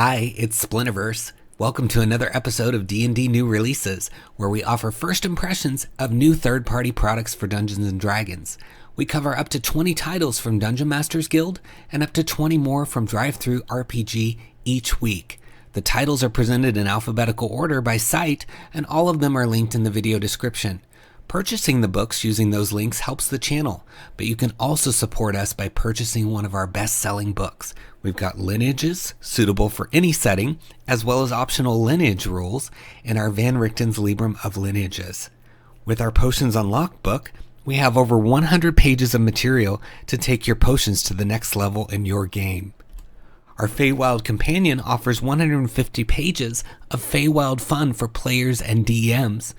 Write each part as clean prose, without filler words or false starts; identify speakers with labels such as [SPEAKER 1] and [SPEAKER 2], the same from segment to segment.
[SPEAKER 1] Hi, it's Splinterverse. Welcome to another episode of D&D New Releases, where we offer first impressions of new third-party products for Dungeons & Dragons. We cover up to 20 titles from Dungeon Masters Guild and up to 20 more from DriveThruRPG each week. The titles are presented in alphabetical order by site, and all of them are linked in the video description. Purchasing the books using those links helps the channel, but you can also support us by purchasing one of our best-selling books. We've got lineages suitable for any setting, as well as optional lineage rules in our Van Richten's Librum of Lineages. With our Potions Unlocked book, we have over 100 pages of material to take your potions to the next level in your game. Our Feywild Companion offers 150 pages of Feywild fun for players and DMs.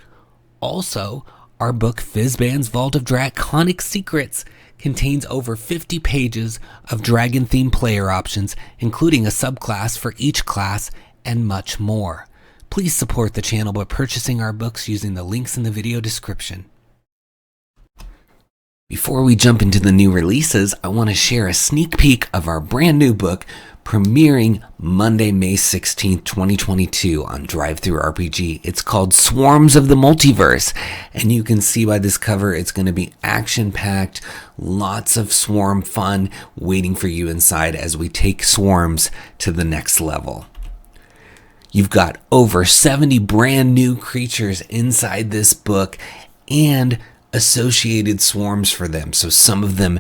[SPEAKER 1] Also, our book Fizban's Vault of Draconic Secrets contains over 50 pages of dragon-themed player options, including a subclass for each class, and much more. Please support the channel by purchasing our books using the links in the video description. Before we jump into the new releases, I want to share a sneak peek of our brand new book premiering Monday, May 16th, 2022 on DriveThruRPG. It's called Swarms of the Multiverse, and you can see by this cover it's going to be action-packed, lots of swarm fun waiting for you inside as we take swarms to the next level. You've got over 70 brand new creatures inside this book and associated swarms for them. So some of them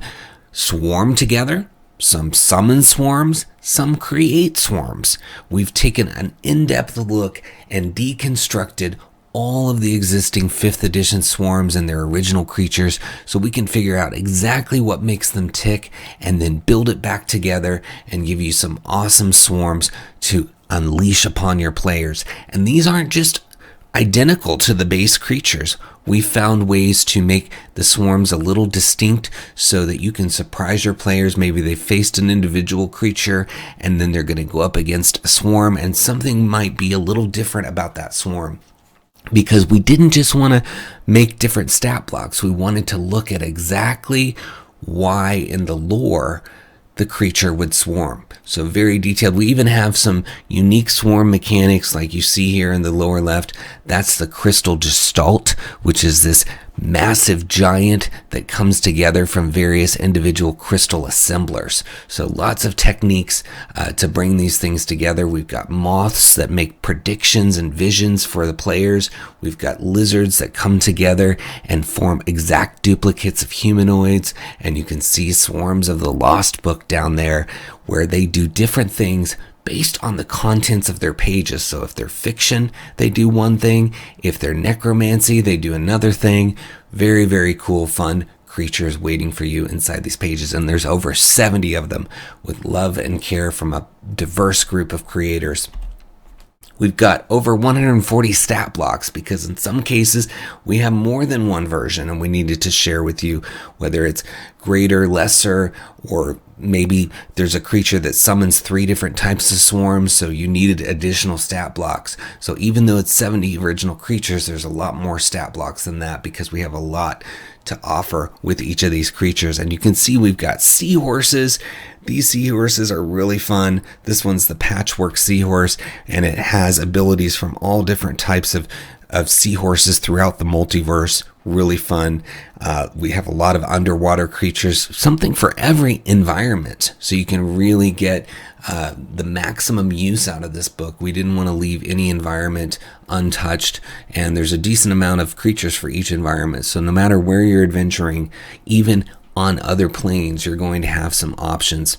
[SPEAKER 1] swarm together, some summon swarms, some create swarms. We've taken an in-depth look and deconstructed all of the existing 5th edition swarms and their original creatures so we can figure out exactly what makes them tick and then build it back together and give you some awesome swarms to unleash upon your players. And these aren't just identical to the base creatures. We found ways to make the swarms a little distinct so that you can surprise your players. Maybe they faced an individual creature and then they're going to go up against a swarm, and something might be a little different about that swarm. Because we didn't just want to make different stat blocks. We wanted to look at exactly why in the lore the creature would swarm. So very detailed. We even have some unique swarm mechanics like you see here in the lower left. That's the crystal gestalt, which is this massive giant that comes together from various individual crystal assemblers. So lots of techniques to bring these things together. We've got moths that make predictions and visions for the players. We've got lizards that come together and form exact duplicates of humanoids. And you can see swarms of the Lost Book down there where they do different things based on the contents of their pages. So if they're fiction, they do one thing. If they're necromancy, they do another thing. Very, very cool, fun creatures waiting for you inside these pages. And there's over 70 of them with love and care from a diverse group of creators. We've got over 140 stat blocks because in some cases we have more than one version and we needed to share with you whether it's greater, lesser, or maybe there's a creature that summons 3 different types of swarms, so you needed additional stat blocks. So even though it's 70 original creatures, there's a lot more stat blocks than that because we have a lot to offer with each of these creatures. And you can see we've got seahorses. These seahorses are really fun. This one's the Patchwork Seahorse, and it has abilities from all different types of seahorses throughout the multiverse. Really fun. We have a lot of underwater creatures, something for every environment, so you can really get the maximum use out of this book. We didn't want to leave any environment untouched, and there's a decent amount of creatures for each environment. So no matter where you're adventuring, even on other planes, you're going to have some options.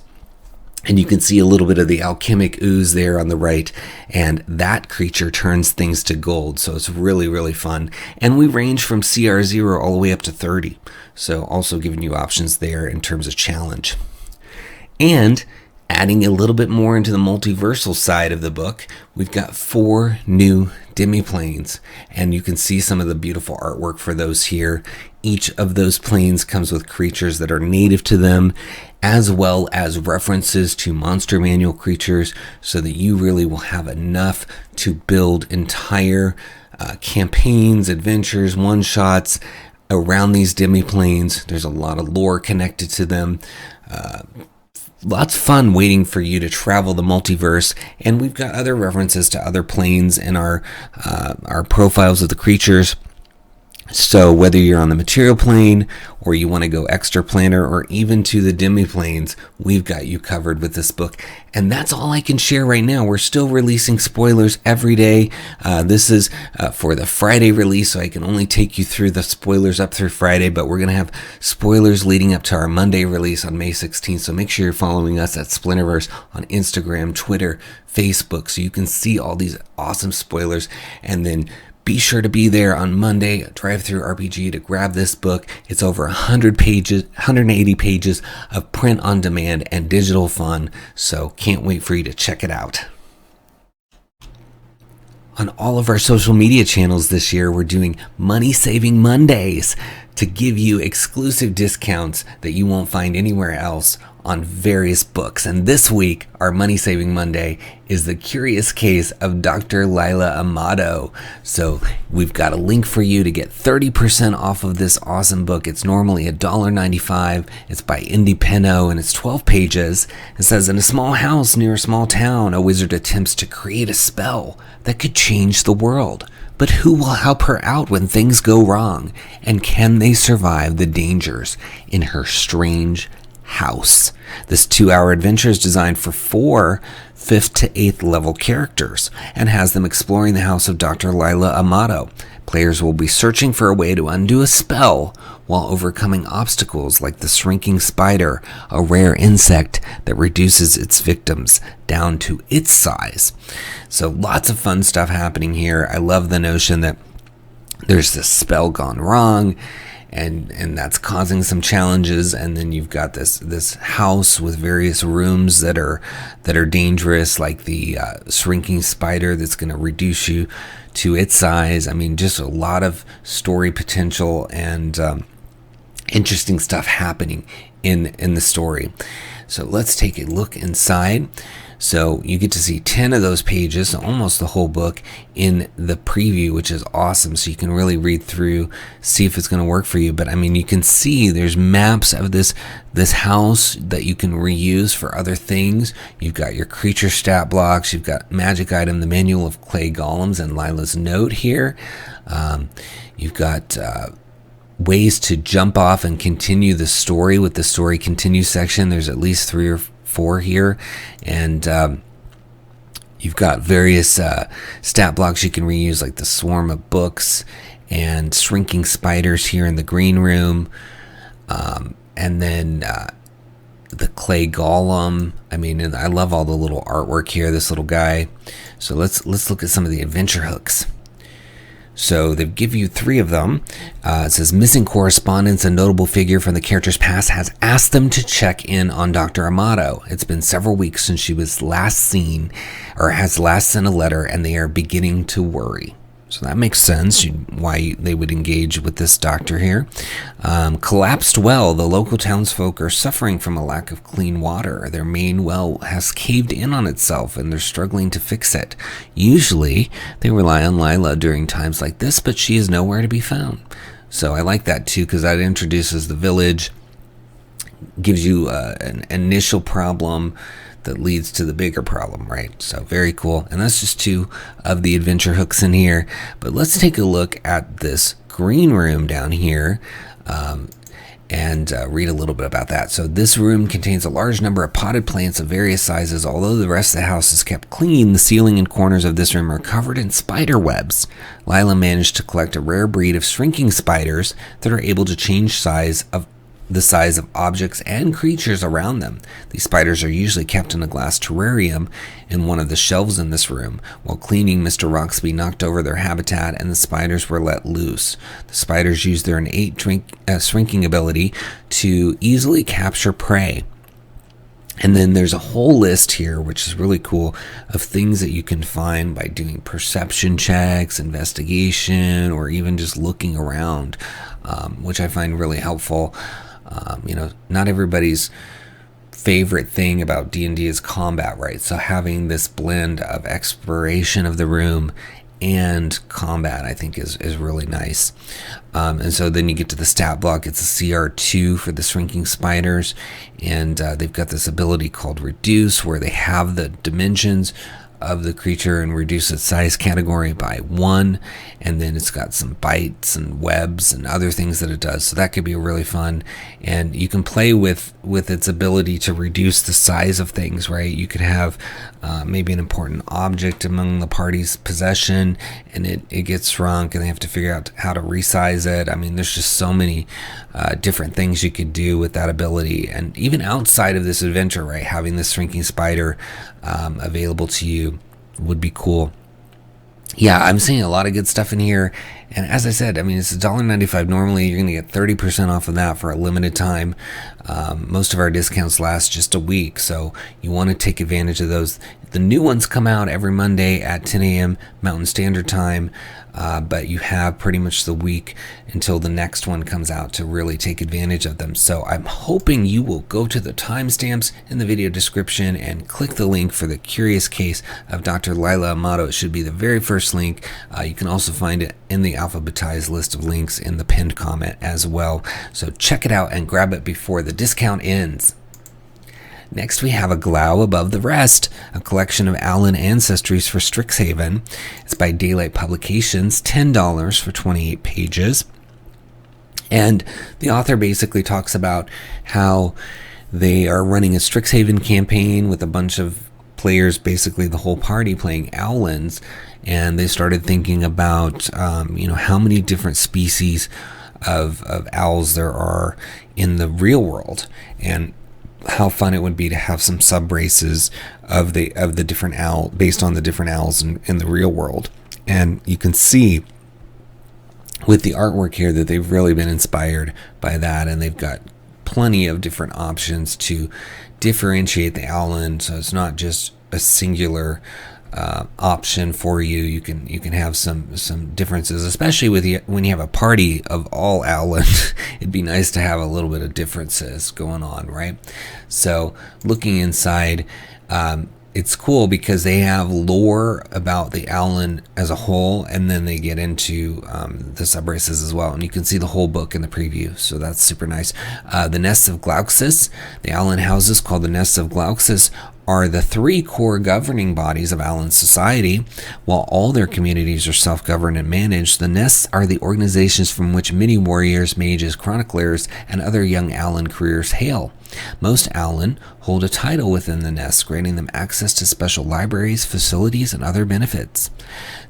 [SPEAKER 1] And you can see a little bit of the alchemic ooze there on the right, and that creature turns things to gold, so it's really, really fun. And we range from CR 0 all the way up to 30, so also giving you options there in terms of challenge. And adding a little bit more into the multiversal side of the book, we've got 4 new demiplanes, and you can see some of the beautiful artwork for those here. Each of those planes comes with creatures that are native to them, as well as references to monster manual creatures, so that you really will have enough to build entire campaigns, adventures, one-shots around these demiplanes. There's a lot of lore connected to them. lots of fun waiting for you to travel the multiverse, and we've got other references to other planes in our profiles of the creatures. So whether you're on the material plane, or you want to go extraplanar, or even to the demi-planes, we've got you covered with this book. And that's all I can share right now. We're still releasing spoilers every day. This is for the Friday release, so I can only take you through the spoilers up through Friday, but we're going to have spoilers leading up to our Monday release on May 16th. So make sure you're following us at Splinterverse on Instagram, Twitter, Facebook, so you can see all these awesome spoilers. And then be sure to be there on Monday at DriveThruRPG to grab this book. It's over 100 pages, 180 pages of print on demand and digital fun, so can't wait for you to check it out. On all of our social media channels this year, we're doing Money Saving Mondays to give you exclusive discounts that you won't find anywhere else on various books. And this week, our Money Saving Monday is The Curious Case of Dr. Lila Amato. So we've got a link for you to get 30% off of this awesome book. It's normally $1.95. It's by Indie Penno, and it's 12 pages. It says, in a small house near a small town, a wizard attempts to create a spell that could change the world. But who will help her out when things go wrong? And can they survive the dangers in her strange house? This 2-hour adventure is designed for 4 5th to 8th level characters and has them exploring the house of Dr. Lila Amato. Players will be searching for a way to undo a spell while overcoming obstacles like the shrinking spider, a rare insect that reduces its victims down to its size. So lots of fun stuff happening here. I love the notion that there's this spell gone wrong, and that's causing some challenges, and then you've got this house with various rooms that are dangerous, like the shrinking spider that's going to reduce you to its size. I mean, just a lot of story potential and interesting stuff happening in the story. So let's take a look inside. So you get to see 10 of those pages, so almost the whole book, in the preview, which is awesome. So you can really read through, see if it's going to work for you. But I mean, you can see there's maps of this house that you can reuse for other things. You've got your creature stat blocks. You've got magic item, the manual of clay golems, and Lila's note here. You've got ways to jump off and continue the story with the story continue section. There's at least 3 or 4 here, and you've got various stat blocks you can reuse, like the swarm of books and shrinking spiders here in the green room, and then the clay golem. I mean, and I love all the little artwork here, this little guy. So let's look at some of the adventure hooks. So they give you 3 of them. It says, missing correspondence. A notable figure from the character's past has asked them to check in on Dr. Amato. It's been several weeks since she was last seen, or has last sent a letter, and they are beginning to worry. So that makes sense why they would engage with this doctor here. Collapsed well. The local townsfolk are suffering from a lack of clean water. Their main well has caved in on itself, and they're struggling to fix it. Usually, they rely on Lila during times like this, but she is nowhere to be found. So I like that too, because that introduces the village, gives you an initial problem that leads to the bigger problem, right? So very cool. And that's just 2 of the adventure hooks in here. But let's take a look at this green room down here and read a little bit about that. So this room contains a large number of potted plants of various sizes. Although the rest of the house is kept clean, the ceiling and corners of this room are covered in spider webs. Lila managed to collect a rare breed of shrinking spiders that are able to change the size of objects and creatures around them. These spiders are usually kept in a glass terrarium in one of the shelves in this room. While cleaning, Mr. Roxby knocked over their habitat and the spiders were let loose. The spiders use their innate shrinking ability to easily capture prey. And then there's a whole list here, which is really cool, of things that you can find by doing perception checks, investigation, or even just looking around, which I find really helpful. Not everybody's favorite thing about D&D is combat, right? So having this blend of exploration of the room and combat, I think is really nice. And so then you get to the stat block. It's a CR2 for the shrinking spiders, and they've got this ability called Reduce, where they have the dimensions of the creature and reduce its size category by 1, and then it's got some bites and webs and other things that it does, so that could be really fun. And you can play with its ability to reduce the size of things, right? You could have maybe an important object among the party's possession, and it gets shrunk, and they have to figure out how to resize it. I mean, there's just so many different things you could do with that ability. And even outside of this adventure, right, having this shrinking spider available to you would be cool. Yeah, I'm seeing a lot of good stuff in here, and as I said, I mean, it's $1.95. Normally you're going to get 30% off of that for a limited time. Most of our discounts last just a week, so you want to take advantage of those. The new ones come out every Monday at 10 a.m. Mountain Standard Time, but you have pretty much the week until the next one comes out to really take advantage of them. So I'm hoping you will go to the timestamps in the video description and click the link for the Curious Case of Dr. Lila Amato. It should be the very first link. You can also find it in the alphabetized list of links in the pinned comment as well. So check it out and grab it before the discount ends. Next, we have a Glaux Above the Rest, a collection of Owlin ancestries for Strixhaven. It's by Daylight Publications, $10 for 28 pages. And the author basically talks about how they are running a Strixhaven campaign with a bunch of players, basically the whole party playing Owlins, and they started thinking about how many different species of owls there are in the real world, and how fun it would be to have some subraces of the different owl based on the different owls in the real world. And you can see with the artwork here that they've really been inspired by that, and they've got plenty of different options to differentiate the owlin, so it's not just a singular option for you. You can have some differences, especially when you have a party of all owlin. It'd be nice to have a little bit of differences going on, right? So looking inside, it's cool because they have lore about the owlin as a whole, and then they get into the subraces as well, and you can see the whole book in the preview, so that's super nice. The nests of Glaux, the owlin houses called the nests of Glaux, are the 3 core governing bodies of Owlin society. While all their communities are self-governed and managed, the nests are the organizations from which many warriors, mages, chroniclers, and other young Owlin careers hail. Most Owlin hold a title within the nests, granting them access to special libraries, facilities, and other benefits.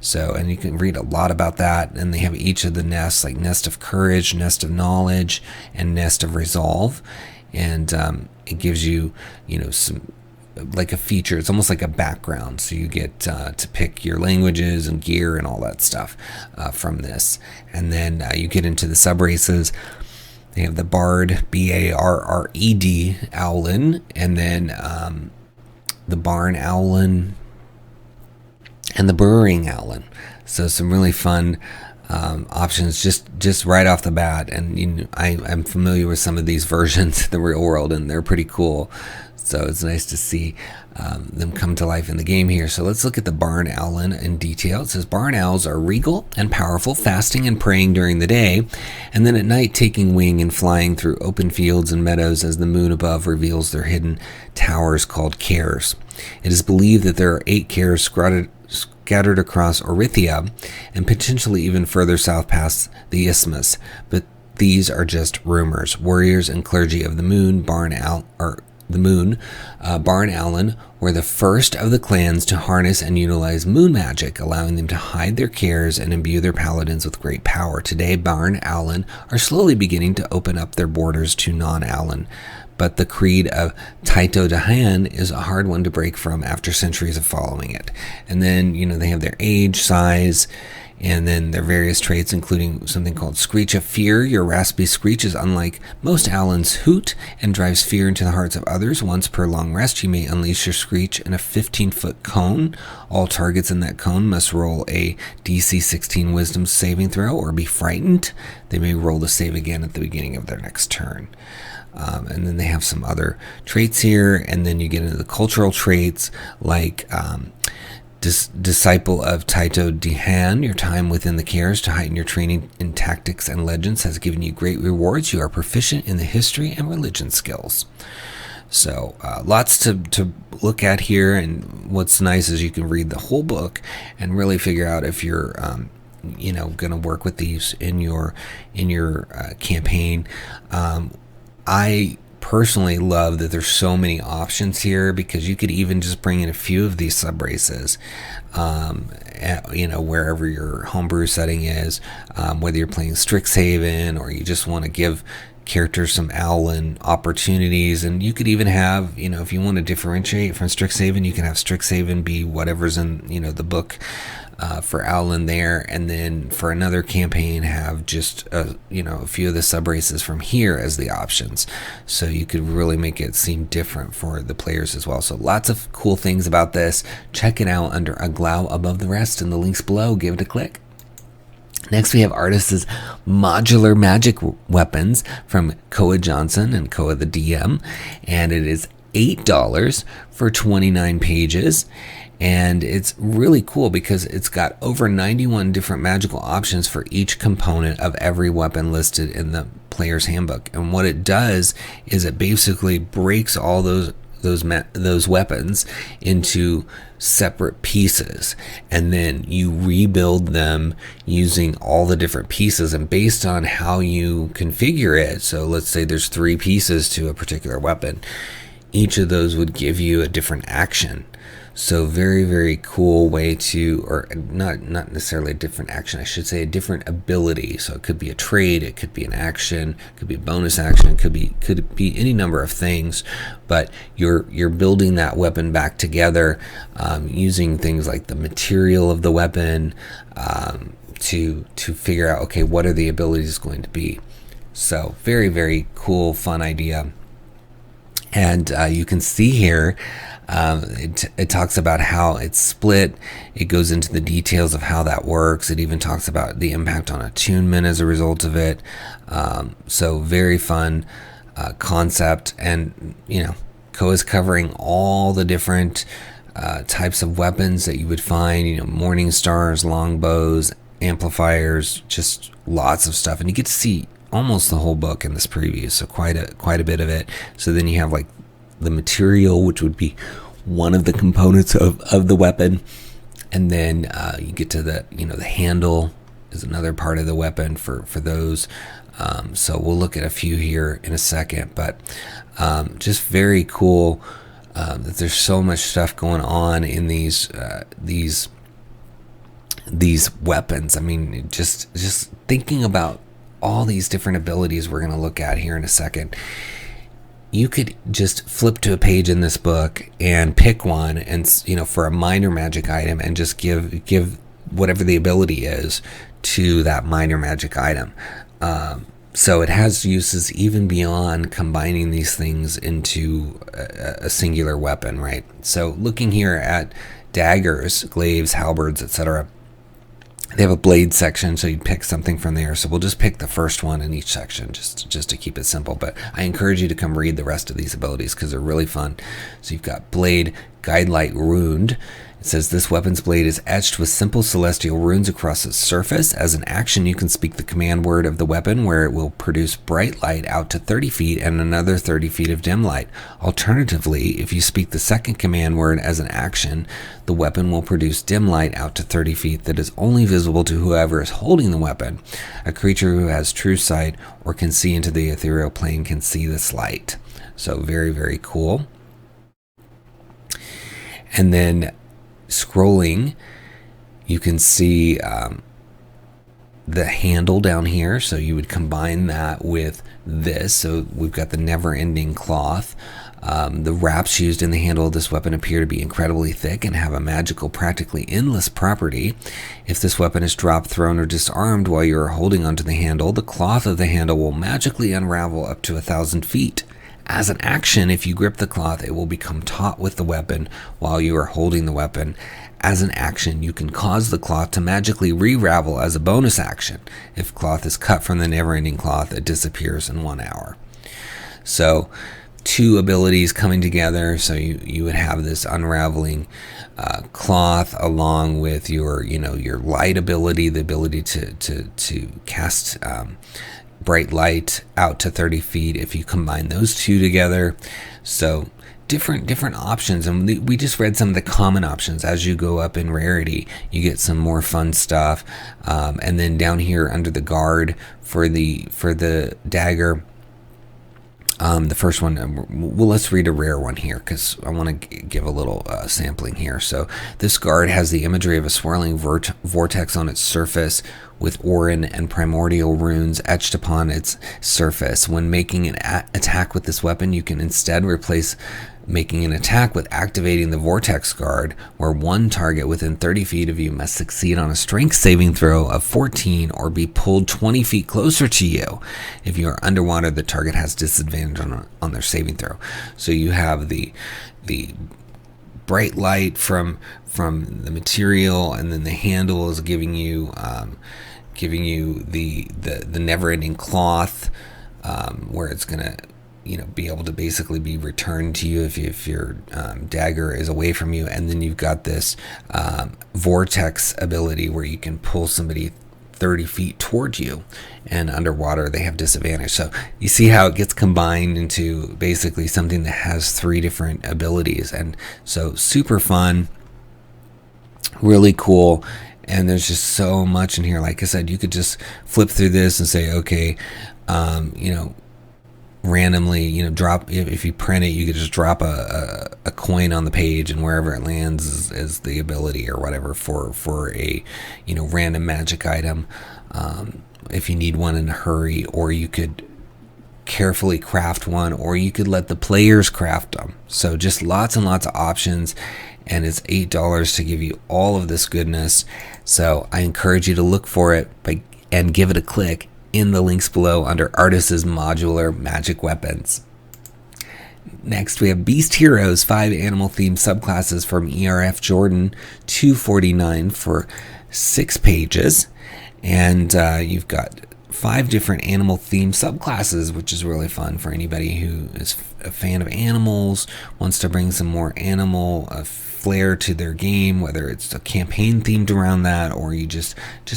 [SPEAKER 1] So, and you can read a lot about that, and they have each of the nests, like Nest of Courage, Nest of Knowledge, and Nest of Resolve, and it gives you, some like a feature. It's almost like a background, so you get to pick your languages and gear and all that stuff from this. And then you get into the subraces. They have the Bard, B-A-R-R-E-D Owlin, and then the Barn Owlin and the Burrowing Owlin. So some really fun options just right off the bat. And I'm familiar with some of these versions in the real world, and they're pretty cool. So it's nice to see them come to life in the game here. So let's look at the Barn Owlin in detail. It says barn owls are regal and powerful, fasting and praying during the day, and then at night taking wing and flying through open fields and meadows as the moon above reveals their hidden towers called cares. It is believed that there are 8 cares scattered across Orithia and potentially even further south past the isthmus, but these are just rumors. Warriors and clergy of the moon, Barn Owlin were the first of the clans to harness and utilize moon magic, allowing them to hide their cares and imbue their paladins with great power. Today, Barn Owlin are slowly beginning to open up their borders to non-Owlin, but the creed of 𝙤𝙤𝙬𝙁 is a hard one to break from after centuries of following it. And then, they have their age, size, and then their various traits, including something called Screech of Fear. Your raspy screech is unlike most owlins' hoot and drives fear into the hearts of others. Once per long rest, you may unleash your screech in a 15-foot cone. All targets in that cone must roll a DC 16 Wisdom saving throw or be frightened. They may roll the save again at the beginning of their next turn. And then they have some other traits here, and then you get into the cultural traits like Disciple of 𝘏𝙬𝙀, your time within the cares to heighten your training in tactics and legends has given you great rewards. You are proficient in the history and religion skills. So lots to look at here, and what's nice is you can read the whole book and really figure out if you're going to work with these in your campaign. I personally love that there's so many options here, because you could even just bring in a few of these subraces, wherever your homebrew setting is, whether you're playing Strixhaven or you just want to give characters some Owlin opportunities. And you could even have, if you want to differentiate from Strixhaven, you can have Strixhaven be whatever's in, the book for Owlin there, and then for another campaign have just a few of the subraces from here as the options, so you could really make it seem different for the players as well. So lots of cool things about this. Check it out under a Glaux above the rest in the links below. Give it a click. Next, we have Artos' Modular Magic Weapons from Koa Johnson and Koa the DM, and it is $8 for 29 pages. And it's really cool because it's got over 91 different magical options for each component of every weapon listed in the player's handbook. And what it does is it basically breaks all those weapons into separate pieces, and then you rebuild them using all the different pieces and based on how you configure it. So let's say there's 3 pieces to a particular weapon. Each of those would give you a different action. So very, very cool way to, or not necessarily a different action, I should say a different ability. So it could be a trade, it could be an action, it could be a bonus action, it could be any number of things, but you're building that weapon back together using things like the material of the weapon to figure out, okay, what are the abilities going to be. So very, very cool, fun idea. And you can see here, it talks about how it's split. It goes into the details of how that works. It even talks about the impact on attunement as a result of it. So very fun concept. And, Koa's covering all the different types of weapons that you would find, morning stars, longbows, amplifiers, just lots of stuff. And you get to see almost the whole book in this preview, so quite a bit of it. So then you have like the material, which would be one of the components of the weapon, and then you get to the the handle is another part of the weapon for those. So we'll look at a few here in a second, but just very cool that there's so much stuff going on in these weapons. I mean, just thinking about all these different abilities we're going to look at here in a second. You could just flip to a page in this book and pick one, and for a minor magic item, and just give whatever the ability is to that minor magic item. So it has uses even beyond combining these things into a singular weapon, right? So looking here at daggers, glaives, halberds, etc. They have a blade section, so you'd pick something from there. So we'll just pick the first one in each section just to keep it simple. But I encourage you to come read the rest of these abilities because they're really fun. So you've got Blade, Guidelight, Runed. It says this weapon's blade is etched with simple celestial runes across its surface. As an action, you can speak the command word of the weapon, where it will produce bright light out to 30 feet and another 30 feet of dim light. Alternatively, if you speak the second command word as an action, the weapon will produce dim light out to 30 feet that is only visible to whoever is holding the weapon. A creature who has true sight or can see into the ethereal plane can see this light. So very, very cool. And then scrolling, you can see the handle down here, so you would combine that with this. So we've got the never-ending cloth. The wraps used in the handle of this weapon appear to be incredibly thick and have a magical, practically endless property. If this weapon is dropped, thrown, or disarmed while you are holding onto the handle, the cloth of the handle will magically unravel up to 1,000 feet. As an action, if you grip the cloth, it will become taut with the weapon while you are holding the weapon. As an action, you can cause the cloth to magically re-ravel as a bonus action. If cloth is cut from the never-ending cloth, it disappears in 1 hour. So two abilities coming together. So you would have this unraveling cloth along with your your light ability, the ability to cast bright light out to 30 feet if you combine those two together. So different options, and we just read some of the common options. As you go up in rarity, you get some more fun stuff, and then down here under the guard for the dagger, the first one, well, let's read a rare one here because I want to give a little sampling here. So this guard has the imagery of a swirling vortex on its surface with Orin and primordial runes etched upon its surface. When making an attack with this weapon, you can instead replace making an attack with activating the Vortex Guard, where one target within 30 feet of you must succeed on a strength saving throw of 14 or be pulled 20 feet closer to you. If you are underwater, the target has disadvantage on their saving throw. So you have the bright light from the material, and then the handle is giving you the never-ending cloth, where it's gonna be able to basically be returned to you if your dagger is away from you. And then you've got this vortex ability where you can pull somebody 30 feet towards you, and underwater they have disadvantage. So you see how it gets combined into basically something that has 3 different abilities, and so super fun, really cool. And there's just so much in here. Like I said, you could just flip through this and say, okay, randomly, drop, if you print it, you could just drop a coin on the page, and wherever it lands is the ability or whatever for a random magic item, if you need one in a hurry. Or you could carefully craft one, or you could let the players craft them. So just lots and lots of options, and it's $8 to give you all of this goodness. So I encourage you to look for it and give it a click in the links below under Artos' modular magic weapons. Next, we have Beast Heroes, 5 animal-themed subclasses from ERF Jordan, $249 for 6 pages. And you've got 5 different animal-themed subclasses, which is really fun for anybody who is a fan of animals, wants to bring some more animal flair to their game, whether it's a campaign themed around that, or you just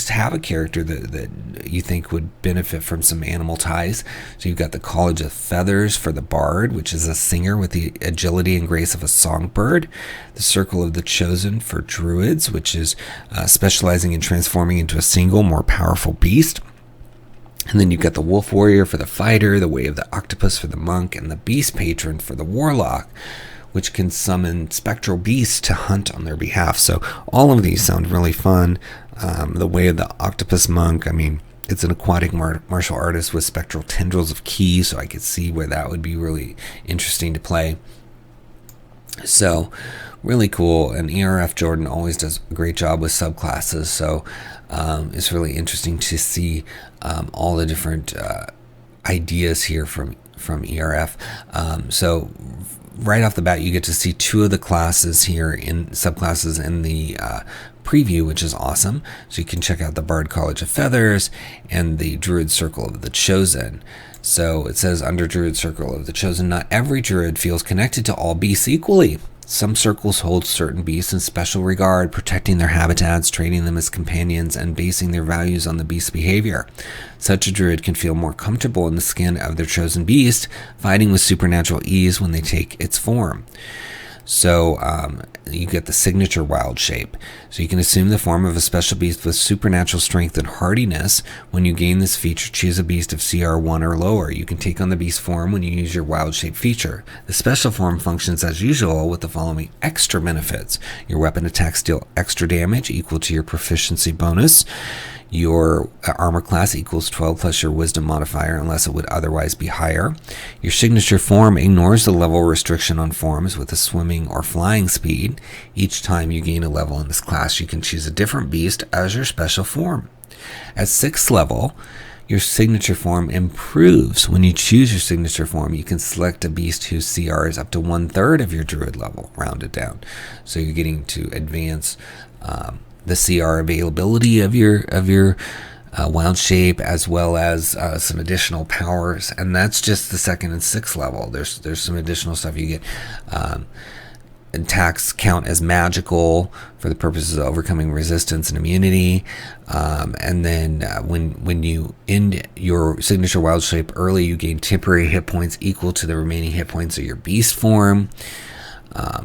[SPEAKER 1] have a character that you think would benefit from some animal ties. So you've got the College of Feathers for the Bard, which is a singer with the agility and grace of a songbird. The Circle of the Chosen for Druids, which is specializing in transforming into a single, more powerful beast. And then you've got the Wolf Warrior for the Fighter, the Way of the Octopus for the Monk, and the Beast Patron for the Warlock, which can summon spectral beasts to hunt on their behalf. So all of these sound really fun. The Way of the Octopus Monk, I mean, it's an aquatic martial artist with spectral tendrils of ki, so I could see where that would be really interesting to play. So really cool, and ERF Jordan always does a great job with subclasses, so it's really interesting to see all the different ideas here from ERF. So right off the bat, you get to see 2 of the classes here in subclasses in the preview, which is awesome. So you can check out the Bard College of Feathers and the Druid Circle of the Chosen. So it says under Druid Circle of the Chosen, not every druid feels connected to all beasts equally. Some circles hold certain beasts in special regard, protecting their habitats, treating them as companions, and basing their values on the beast's behavior. Such a druid can feel more comfortable in the skin of their chosen beast, fighting with supernatural ease when they take its form. So you get the signature wild shape. So you can assume the form of a special beast with supernatural strength and hardiness. When you gain this feature, choose a beast of CR 1 or lower. You can take on the beast form when you use your wild shape feature. The special form functions as usual with the following extra benefits. Your weapon attacks deal extra damage equal to your proficiency bonus. Your armor class equals 12 plus your wisdom modifier unless it would otherwise be higher. Your signature form ignores the level restriction on forms with a swimming or flying speed. Each time you gain a level in this class, you can choose a different beast as your special form. At 6th level, your signature form improves. When you choose your signature form, you can select a beast whose CR is up to 1/3 of your druid level, rounded down. So you're getting to advance the CR availability of your wild shape, as well as some additional powers, and that's just the 2nd and 6th level. There's some additional stuff you get. Attacks count as magical for the purposes of overcoming resistance and immunity. And then when you end your signature wild shape early, you gain temporary hit points equal to the remaining hit points of your beast form.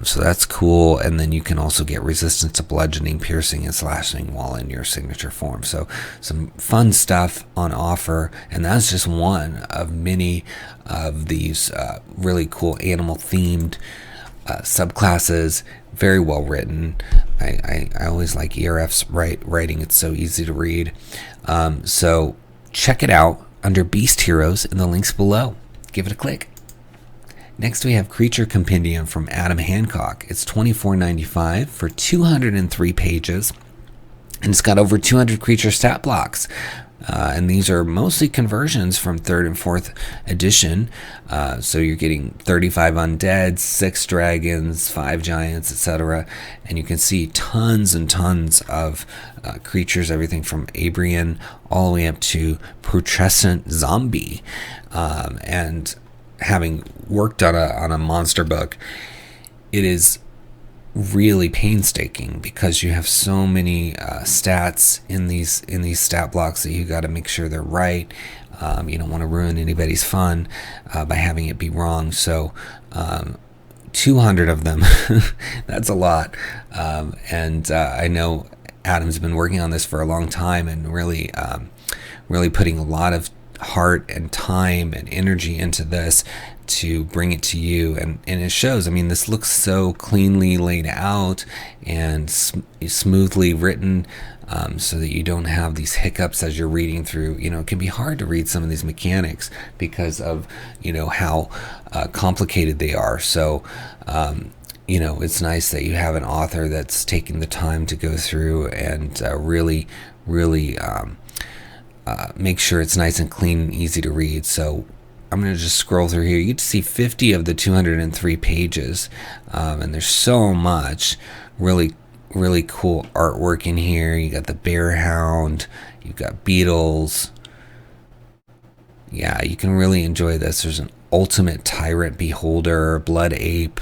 [SPEAKER 1] So that's cool. And then you can also get resistance to bludgeoning, piercing, and slashing while in your signature form. So some fun stuff on offer. And that's just one of many of these really cool animal-themed subclasses. Very well written. I always like ERF's writing. It's so easy to read. So check it out under Beast Heroes in the links below. Give it a click. Next we have Creature Compendium from Adam Hancock. It's $24.95 for 203 pages, and it's got over 200 creature stat blocks. And these are mostly conversions from 3rd and 4th edition. So you're getting 35 undead, 6 dragons, 5 giants, etc. And you can see tons and tons of creatures, everything from Abrian all the way up to putrescent zombie. And having worked on a monster book, it is really painstaking because you have so many stats in these stat blocks that you got to make sure they're right. You don't want to ruin anybody's fun by having it be wrong. So 200 of them, that's a lot. And I know Adam's been working on this for a long time and really putting a lot of heart and time and energy into this to bring it to you, and it shows. I mean, this looks so cleanly laid out and smoothly written, so that you don't have these hiccups as you're reading through. It can be hard to read some of these mechanics because of how complicated they are. So it's nice that you have an author that's taking the time to go through and really make sure it's nice and clean and easy to read. So I'm going to just scroll through here. You get to see 50 of the 203 pages, and there's so much really cool artwork in here. You got the bear hound, you've got beetles. Yeah, you can really enjoy this. There's an ultimate tyrant beholder, blood ape.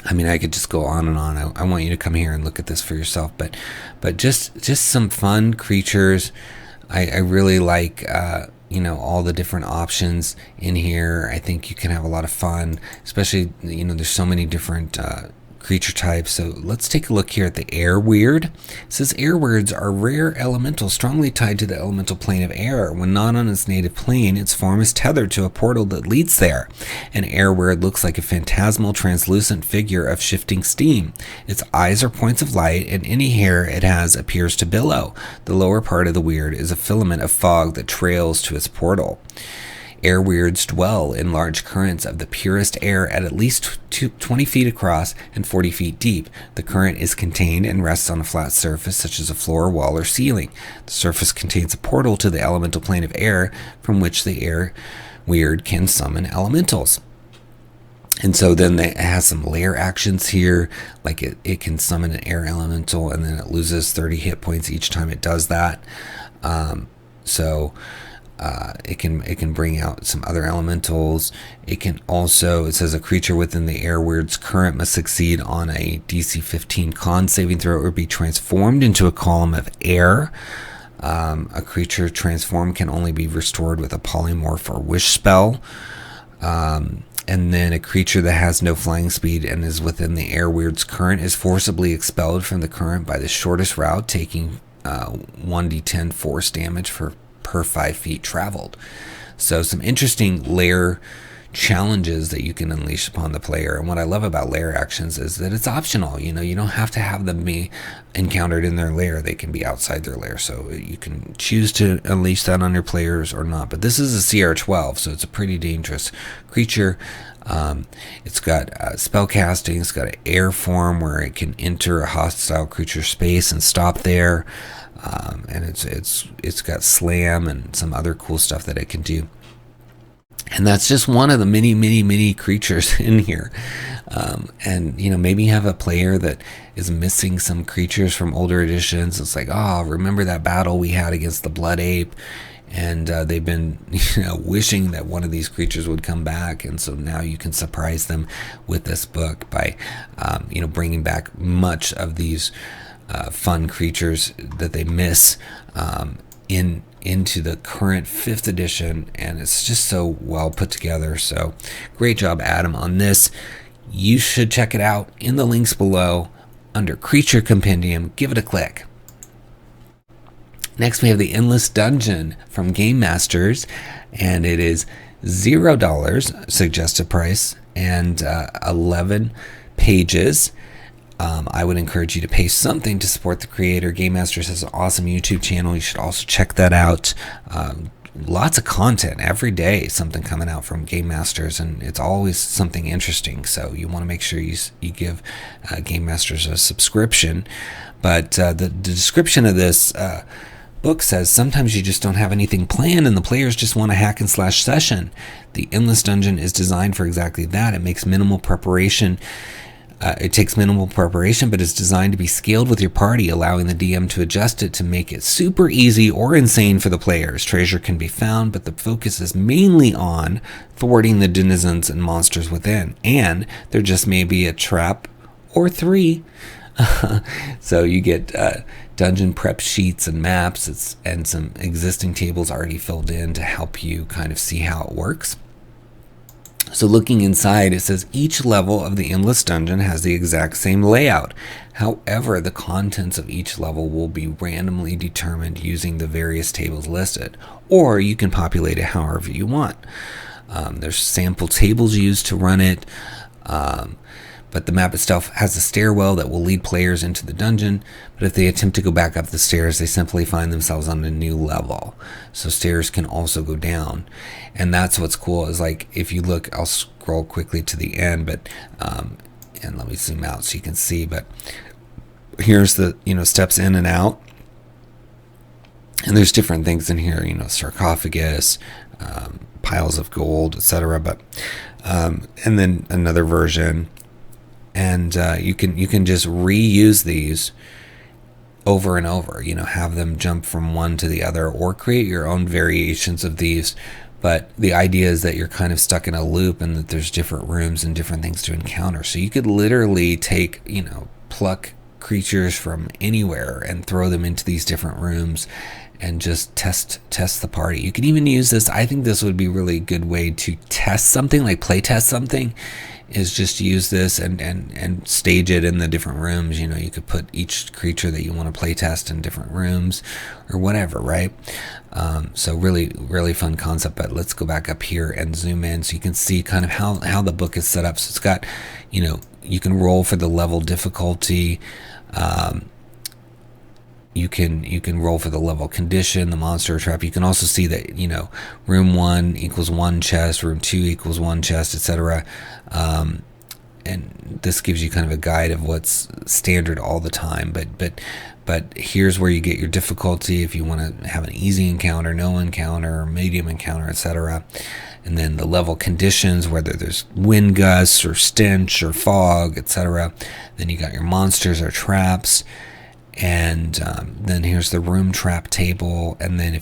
[SPEAKER 1] I mean, I could just go on and on. I want you to come here and look at this for yourself, but just some fun creatures. I really like all the different options in here. I think you can have a lot of fun, especially there's so many different creature types. So let's take a look here at the air weird. It says air weirds are rare elementals strongly tied to the elemental plane of air. When not on its native plane, its form is tethered to a portal that leads there. An air weird looks like a phantasmal translucent figure of shifting steam. Its eyes are points of light, and any hair it has appears to billow. The lower part of the weird is a filament of fog that trails to its portal. Air weirds dwell in large currents of the purest air at least 20 feet across and 40 feet deep. The current is contained and rests on a flat surface such as a floor, wall, or ceiling. The surface contains a portal to the elemental plane of air from which the air weird can summon elementals. And so then it has some layer actions here, like it can summon an air elemental and then it loses 30 hit points each time it does that. It can bring out some other elementals. It can also, it says a creature within the air weird's current must succeed on a DC 15 con saving throw or be transformed into a column of air. A creature transformed can only be restored with a polymorph or wish spell. And then a creature that has no flying speed and is within the air weird's current is forcibly expelled from the current by the shortest route, taking 1d10 force damage per 5 feet traveled. So some interesting layer challenges that you can unleash upon the player. And what I love about layer actions is that it's optional. You don't have to have them be encountered in their lair. They can be outside their lair. So you can choose to unleash that on your players or not. But this is a CR12, so it's a pretty dangerous creature. It's got spell casting. It's got an air form where it can enter a hostile creature space and stop there. And it's got slam and some other cool stuff that it can do. And that's just one of the many creatures in here. And, maybe you have a player that is missing some creatures from older editions. It's like, oh, remember that battle we had against the Blood Ape? And they've been, wishing that one of these creatures would come back. And so now you can surprise them with this book by, bringing back much of these fun creatures that they miss into the current 5th edition, and it's just so well put together. So great job, Adam, on this. You should check it out in the links below under Creature Compendium. Give it a click. Next, we have the Endless Dungeon from Game Masters, and it is $0 suggested price and 11 pages. I would encourage you to pay something to support the creator. Game Masters has an awesome YouTube channel. You should also check that out. Lots of content every day, something coming out from Game Masters, and it's always something interesting. So you want to make sure you give Game Masters a subscription. But the description of this book says, sometimes you just don't have anything planned and the players just want a hack and slash session. The Endless Dungeon is designed for exactly that. It makes minimal preparation. It takes minimal preparation, but is designed to be scaled with your party, allowing the DM to adjust it to make it super easy or insane for the players. Treasure can be found, but the focus is mainly on thwarting the denizens and monsters within, and there just may be a trap or 3. So you get dungeon prep sheets and maps and some existing tables already filled in to help you kind of see how it works. So looking inside, it says each level of the Endless Dungeon has the exact same layout. However, the contents of each level will be randomly determined using the various tables listed, or you can populate it however you want. There's sample tables used to run it, but the map itself has a stairwell that will lead players into the dungeon, but if they attempt to go back up the stairs, they simply find themselves on a new level. So stairs can also go down, and that's what's cool, is like, if you look, I'll scroll quickly to the end, but and let me zoom out so you can see, but here's the, steps in and out, and there's different things in here, sarcophagus, piles of gold, etc., but and then another version. And you can just reuse these over and over, have them jump from one to the other, or create your own variations of these. But the idea is that you're kind of stuck in a loop and that there's different rooms and different things to encounter. So you could literally take, pluck creatures from anywhere and throw them into these different rooms and just test the party. You can even use this. I think this would be a really good way to test something, like play test something, is just use this and stage it in the different rooms. You could put each creature that you want to play test in different rooms or whatever, right? So really fun concept. But let's go back up here and zoom in so you can see kind of how the book is set up. So it's got, you can roll for the level difficulty. You can roll for the level condition, the monster trap. You can also see that, room 1 equals 1 chest, room 2 equals 1 chest, etc. And this gives you kind of a guide of what's standard all the time. But here's where you get your difficulty if you want to have an easy encounter, no encounter, medium encounter, etc. And then the level conditions, whether there's wind gusts or stench or fog, etc. Then you got your monsters or traps. And then here's the room trap table, and then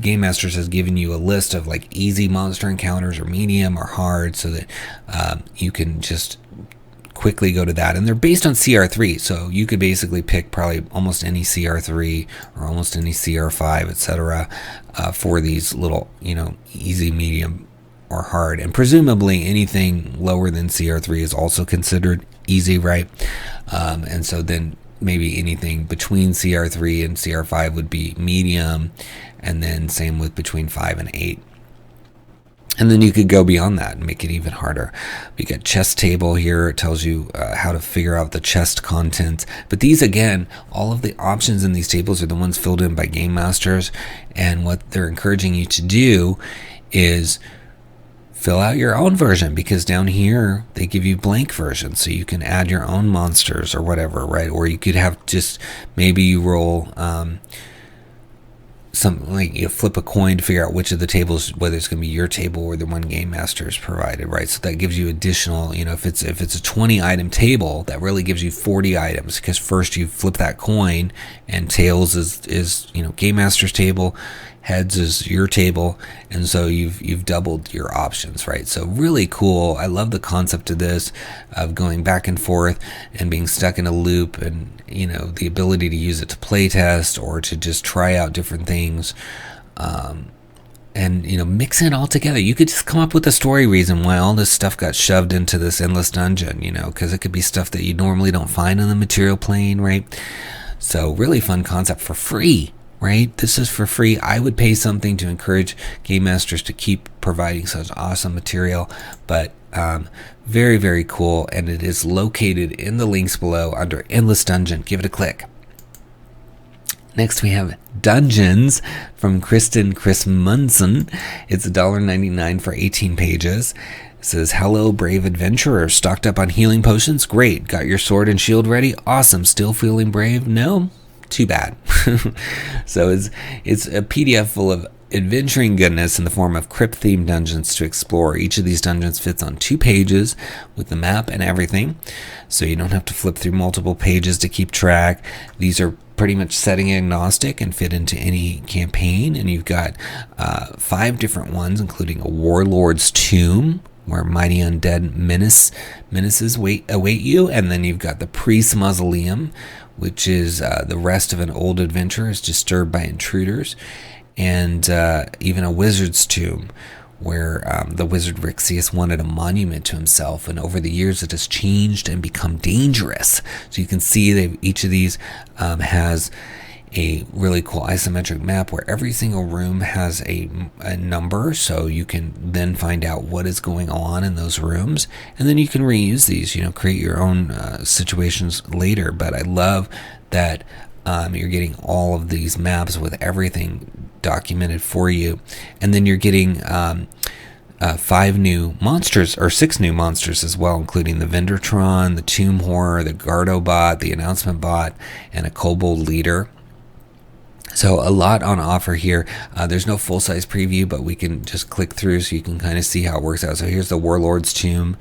[SPEAKER 1] Game Masters has given you a list of like easy monster encounters or medium or hard, so that you can just quickly go to that. And they're based on CR3, so you could basically pick probably almost any CR3 or almost any CR5, etc. For these little, easy, medium, or hard. And presumably anything lower than CR3 is also considered easy, right? And so then maybe anything between CR3 and CR5 would be medium, and then same with between 5 and 8. And then you could go beyond that and make it even harder. We got chest table here. It tells you how to figure out the chest content. But these, again, all of the options in these tables are the ones filled in by Game Masters. And what they're encouraging you to do is fill out your own version, because down here they give you blank versions, so you can add your own monsters or whatever, right? Or you could have just, maybe you roll something like you flip a coin to figure out which of the tables, whether it's going to be your table or the one game master is provided, right? So that gives you additional, if it's a 20 item table, that really gives you 40 items, because first you flip that coin, and tails is game master's table, heads is your table, and so you've doubled your options, right? So really cool. I love the concept of this, of going back and forth and being stuck in a loop, and the ability to use it to play test or to just try out different things, and mix it all together. You could just come up with a story reason why all this stuff got shoved into this endless dungeon, because it could be stuff that you normally don't find in the material plane, right? So really fun concept for free. Right? This is for free. I would pay something to encourage game masters to keep providing such awesome material, but very, very cool. And it is located in the links below under Endless Dungeon. Give it a click. Next we have Dungeons from Kristen Chrismunson. It's $1.99 for 18 pages. It says, hello, brave adventurer. Stocked up on healing potions? Great. Got your sword and shield ready? Awesome. Still feeling brave? No? Too bad. So it's a PDF full of adventuring goodness in the form of crypt-themed dungeons to explore. Each of these dungeons fits on 2 pages with the map and everything, so you don't have to flip through multiple pages to keep track. These are pretty much setting agnostic and fit into any campaign, and you've got 5 different ones, including a warlord's tomb, where mighty undead menaces await you, and then you've got the priest's mausoleum, which is the rest of an old adventurer is disturbed by intruders, and even a wizard's tomb, where the wizard Rixius wanted a monument to himself, and over the years it has changed and become dangerous. So you can see that each of these has a really cool isometric map where every single room has a number, so you can then find out what is going on in those rooms, and then you can reuse these, create your own situations later. But I love that you're getting all of these maps with everything documented for you, and then you're getting 5 new monsters, or 6 new monsters as well, including the Vendertron, the Tomb Horror, the Gardo bot, the Announcement bot, and a Kobold leader. So a lot on offer here. There's no full-size preview, but we can just click through so you can kind of see how it works out. So here's the Warlord's Tomb,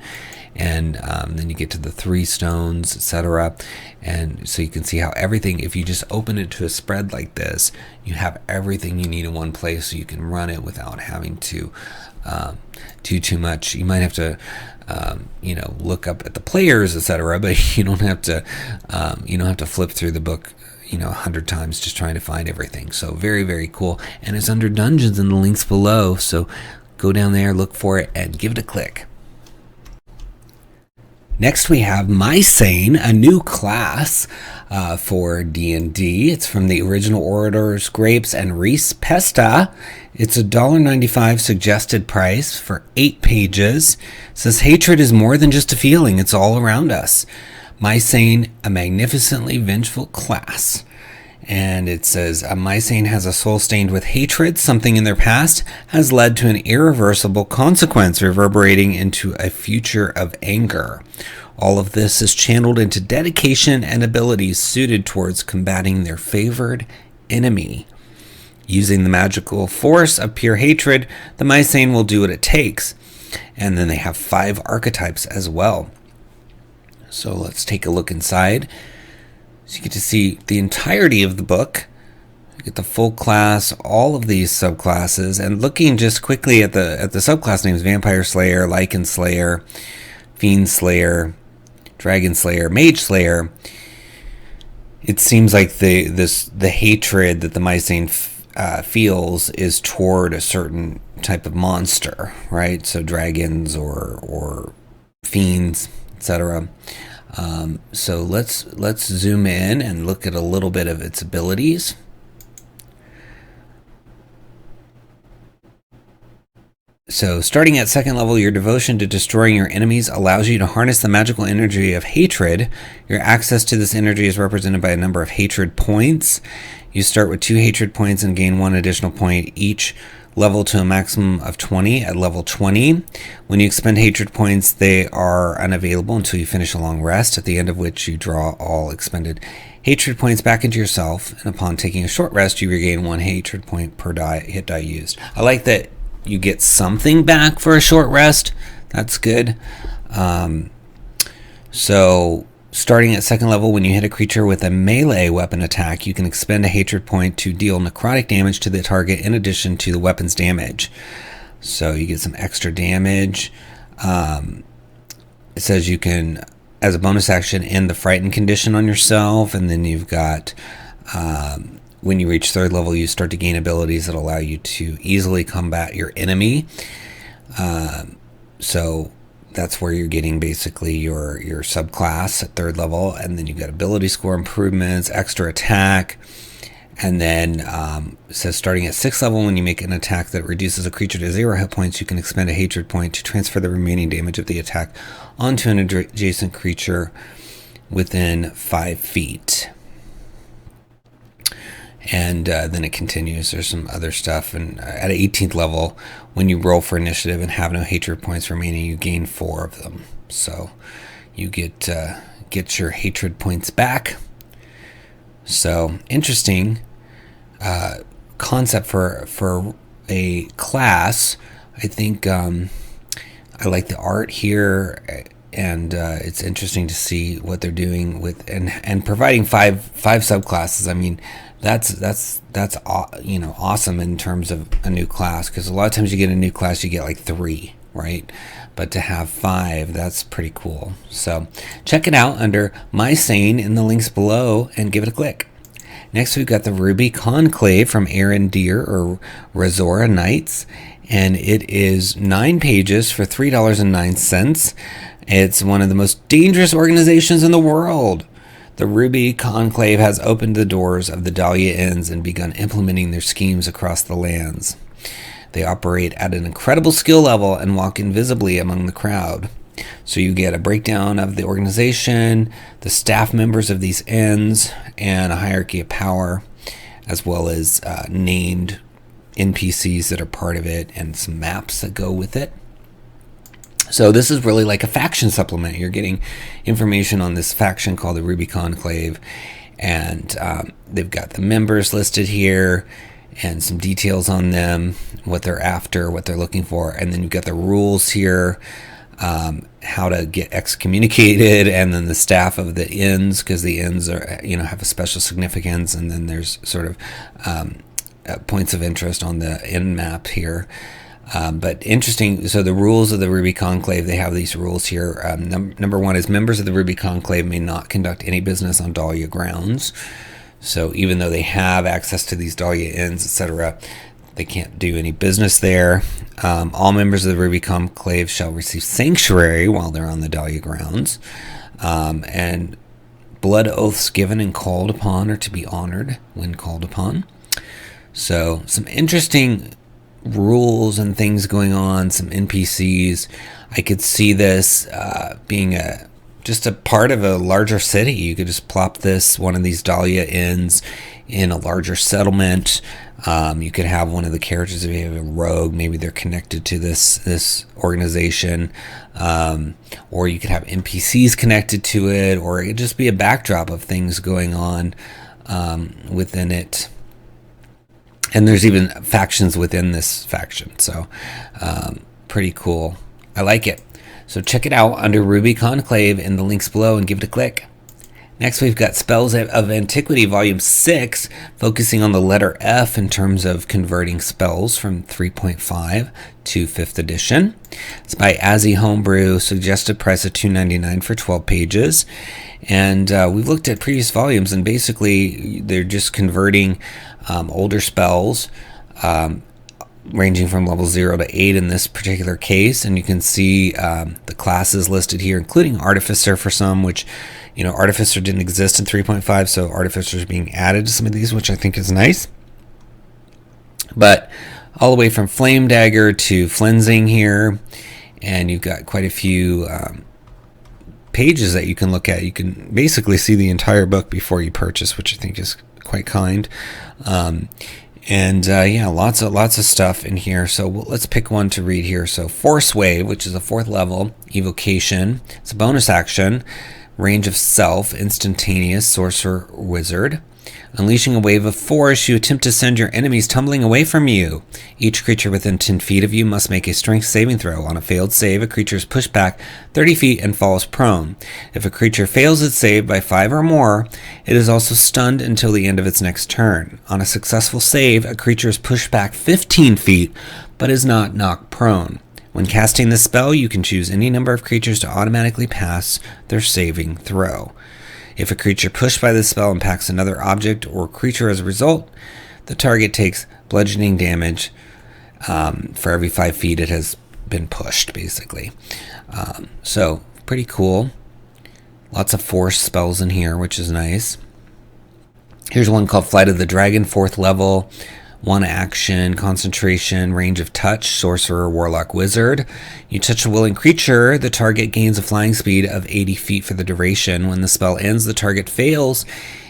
[SPEAKER 1] and then you get to the 3 stones, etc. And so you can see how everything, if you just open it to a spread like this, you have everything you need in one place, so you can run it without having to do too much. You might have to look up at the players, etc., but you don't have to flip through the book 100 times just trying to find everything. So very, very cool. And it's under Dungeons in the links below. So go down there, look for it, and give it a click. Next we have Misein, a new class for D&D. It's from the original Orators, Grapes, and Reese Pesta. It's $1.95 suggested price for 8 pages. It says, hatred is more than just a feeling. It's all around us. Misein, a magnificently vengeful class. And it says, Misein has a soul stained with hatred. Something in their past has led to an irreversible consequence, reverberating into a future of anger. All of this is channeled into dedication and abilities suited towards combating their favored enemy. Using the magical force of pure hatred, the Misein will do what it takes. And then they have 5 archetypes as well. So let's take a look inside. So you get to see the entirety of the book. You get the full class, all of these subclasses, and looking just quickly at the subclass names: Vampire Slayer, Lycan Slayer, Fiend Slayer, Dragon Slayer, Mage Slayer. It seems like the hatred that the Misein feels is toward a certain type of monster, right? So dragons or fiends, etc. So let's zoom in and look at a little bit of its abilities. So starting at 2nd level, your devotion to destroying your enemies allows you to harness the magical energy of hatred. Your access to this energy is represented by a number of hatred points. You start with 2 hatred points and gain 1 additional point each level to a maximum of 20 at level 20. When you expend hatred points, they are unavailable until you finish a long rest, at the end of which you draw all expended hatred points back into yourself, and upon taking a short rest, you regain 1 hatred point per hit die used. I like that you get something back for a short rest. That's good. So starting at 2nd level, when you hit a creature with a melee weapon attack, you can expend a hatred point to deal necrotic damage to the target in addition to the weapon's damage. So you get some extra damage. It says you can, as a bonus action, end the frightened condition on yourself, and then you've got, when you reach 3rd level, you start to gain abilities that allow you to easily combat your enemy. So that's where you're getting basically your subclass at 3rd level, and then you've got ability score improvements, extra attack, and then it says starting at 6th level, when you make an attack that reduces a creature to 0 hit points, you can expend a hatred point to transfer the remaining damage of the attack onto an adjacent creature within 5 feet. And then it continues. There's some other stuff. And at 18th level, when you roll for initiative and have no hatred points remaining, you gain 4 of them. So you get your hatred points back. So interesting concept for a class. I think I like the art here, and it's interesting to see what they're doing with and providing five subclasses. I mean, that's awesome in terms of a new class, because a lot of times you get a new class, you get like 3, right? But to have 5, that's pretty cool. So check it out under Misein in the links below and give it a click. Next, we've got the Ruby Conclave from 𝙤𝙤𝙘𝙧𝙎 or Razora Knights, and it is 9 pages for $3.09. It's one of the most dangerous organizations in the world. The Ruby Conclave has opened the doors of the Dahlia Inns and begun implementing their schemes across the lands. They operate at an incredible skill level and walk invisibly among the crowd. So you get a breakdown of the organization, the staff members of these inns, and a hierarchy of power, as well as named NPCs that are part of it and some maps that go with it. So this is really like a faction supplement. You're getting information on this faction called the Ruby Conclave, and they've got the members listed here and some details on them, what they're after, what they're looking for, and then you've got the rules here, how to get excommunicated, and then the staff of the inns, because the inns are, have a special significance, and then there's sort of points of interest on the inn map here. But interesting, so the rules of the Ruby Conclave, they have these rules here. Number 1 is members of the Ruby Conclave may not conduct any business on Dahlia grounds. So even though they have access to these Dahlia Inns, etc., they can't do any business there. All members of the Ruby Conclave shall receive sanctuary while they're on the Dahlia grounds. And blood oaths given and called upon are to be honored when called upon. So some interesting rules and things going on, some NPCs. I could see this being just a part of a larger city. You could just plop one of these Dahlia Inns in a larger settlement. You could have one of the characters, if you have a rogue, maybe they're connected to this organization, or you could have NPCs connected to it, or it could just be a backdrop of things going on within it. And there's even factions within this faction, so pretty cool. I like it. So check it out under Ruby Conclave in the links below and give it a click. Next, we've got Spells of Antiquity, Volume 6, focusing on the letter F in terms of converting spells from 3.5 to 5th edition. It's by Azzy Homebrew, suggested price of $2.99 for 12 pages. And we've looked at previous volumes, and basically they're just converting older spells, ranging from level 0 to 8 in this particular case. And you can see the classes listed here, including Artificer for some, which, Artificer didn't exist in 3.5, so Artificer is being added to some of these, which I think is nice. But all the way from Flame Dagger to Flensing here, and you've got quite a few pages that you can look at. You can basically see the entire book before you purchase, which I think is quite kind. Lots of stuff in here. So let's pick one to read here. So Force Wave, which is a 4th level evocation. It's a bonus action Range of Self, instantaneous, sorcerer, wizard. Unleashing a wave of force, you attempt to send your enemies tumbling away from you. Each creature within 10 feet of you must make a strength saving throw. On a failed save, a creature is pushed back 30 feet and falls prone. If a creature fails its save by 5 or more, it is also stunned until the end of its next turn. On a successful save, a creature is pushed back 15 feet, but is not knocked prone. When casting this spell, you can choose any number of creatures to automatically pass their saving throw. If a creature pushed by this spell impacts another object or creature as a result, the target takes bludgeoning damage for every 5 feet it has been pushed, basically. So, pretty cool. Lots of force spells in here, which is nice. Here's one called Flight of the Dragon, 4th level. 1 action, concentration, range of touch, sorcerer, warlock, wizard. You touch a willing creature, the target gains a flying speed of 80 feet for the duration. When the spell ends, the target fails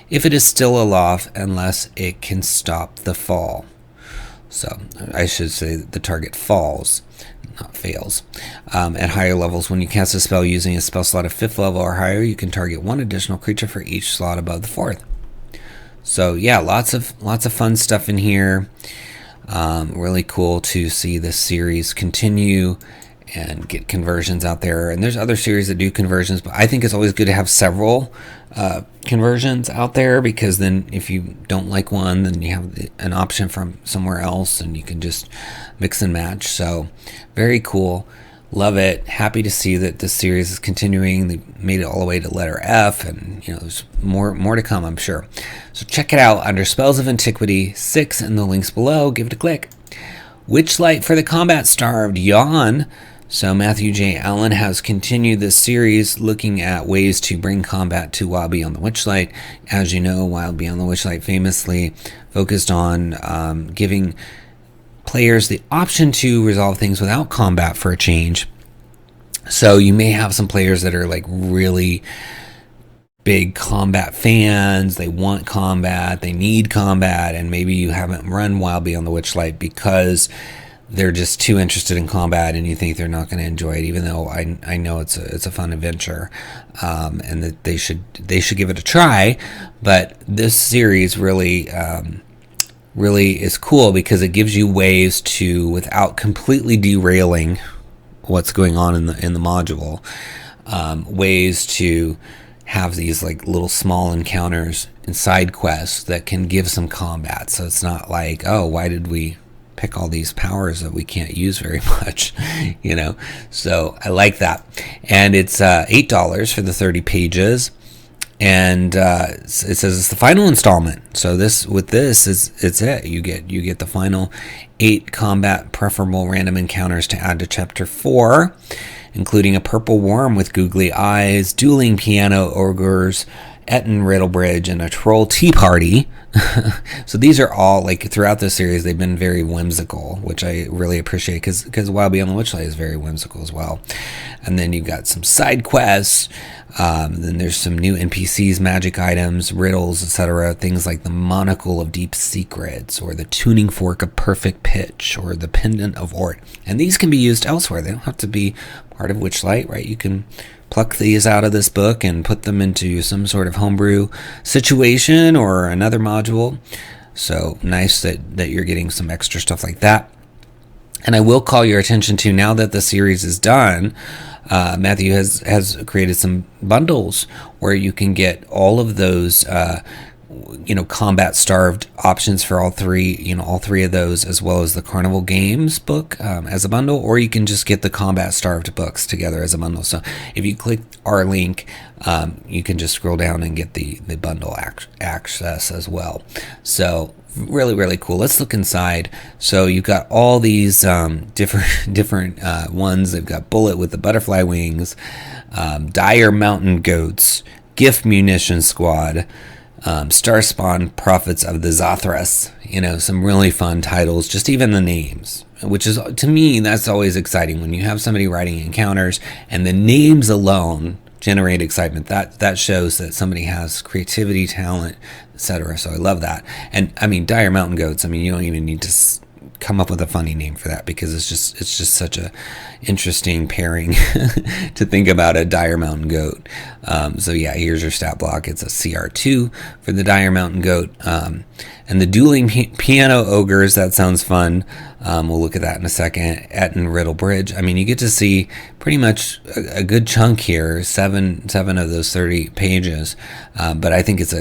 [SPEAKER 1] if it is still aloft unless it can stop the fall. So, I should say the target falls, not fails. At higher levels, when you cast a spell using a spell slot of 5th level or higher, you can target 1 additional creature for each slot above the 4th. So yeah, lots of fun stuff in here. Really cool to see this series continue and get conversions out there. And there's other series that do conversions, but I think it's always good to have several conversions out there, because then if you don't like one, then you have an option from somewhere else and you can just mix and match. So very cool. Love it. Happy to see that this series is continuing. They made it all the way to letter F, and there's more to come, I'm sure. So check it out under Spells of Antiquity 6 in the links below. Give it a click. Witchlight for the combat starved. Yawn. So Matthew J. Allen has continued this series looking at ways to bring combat to Wild Beyond the Witchlight. As you know, Wild Beyond the Witchlight famously focused on giving players the option to resolve things without combat for a change. So you may have some players that are like really big combat fans. They want combat, they need combat, and maybe you haven't run Wild Beyond the Witchlight because they're just too interested in combat and you think they're not going to enjoy it, even though I know it's a fun adventure, and that they should give it a try. But this series really is cool because it gives you ways to, without completely derailing what's going on in the module, ways to have these like little small encounters and side quests that can give some combat. So it's not like, oh, why did we pick all these powers that we can't use very much, So I like that. And it's $8 for the 30 pages. And it says it's the final installment. So it's it. You get the final 8 combat preferable random encounters to add to chapter 4, including a purple worm with googly eyes, dueling piano ogres, Etten Riddlebridge, and a troll tea party. So these are all, like, throughout the series, they've been very whimsical, which I really appreciate, because Wild Beyond the Witchlight is very whimsical as well. And then you've got some side quests. Then there's some new NPCs, magic items, riddles, etc. Things like the monocle of deep secrets, or the tuning fork of perfect pitch, or the pendant of Ort. And these can be used elsewhere. They don't have to be part of Witchlight, right? You can pluck these out of this book and put them into some sort of homebrew situation or another module. So nice that you're getting some extra stuff like that. And I will call your attention to, now that the series is done, Matthew has created some bundles where you can get all of those combat starved options for all three of those, as well as the Carnival Games book as a bundle, or you can just get the combat starved books together as a bundle. So if you click our link, you can just scroll down and get the bundle access as well. So really, really cool. Let's look inside. So you've got all these different ones. They've got Bullet with the butterfly wings, Dire Mountain Goats, Gift Munition Squad, Starspawn Prophets of the Zathras. Some really fun titles, just even the names, which is, to me, that's always exciting when you have somebody writing encounters and the names alone generate excitement. That shows that somebody has creativity, talent, etc. So I love that. And I mean, Dire Mountain Goats, you don't even need to come up with a funny name for that, because it's just such a interesting pairing to think about a dire mountain goat. So yeah, here's your stat block. It's a CR2 for the dire mountain goat. And the dueling piano ogres, that sounds fun. We'll look at that in a second. Etten Riddle Bridge. I mean, you get to see pretty much a good chunk here, seven of those 30 pages. But I think it's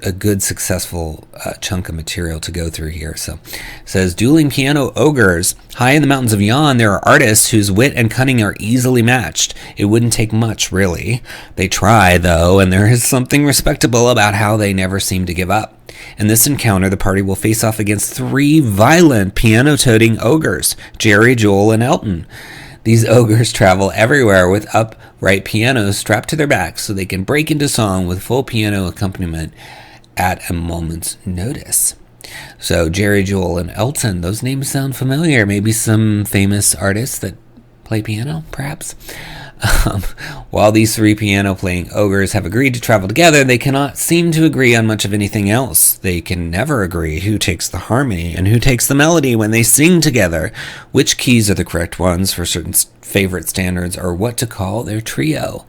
[SPEAKER 1] a good, successful chunk of material to go through here. So it says, dueling piano ogres. High in the mountains of 𝘽, there are artists whose wit and cunning are easily matched. It wouldn't take much, really. They try, though, and there is something respectable about how they never seem to give up. In this encounter, the party will face off against 3 violent piano-toting ogres, Jerry, Joel, and Elton. These ogres travel everywhere with upright pianos strapped to their backs so they can break into song with full piano accompaniment at a moment's notice. So Jerry, Joel, and Elton, those names sound familiar. Maybe some famous artists that play piano, perhaps? While these 3 piano-playing ogres have agreed to travel together, they cannot seem to agree on much of anything else. They can never agree who takes the harmony and who takes the melody when they sing together, which keys are the correct ones for certain favorite standards, or what to call their trio.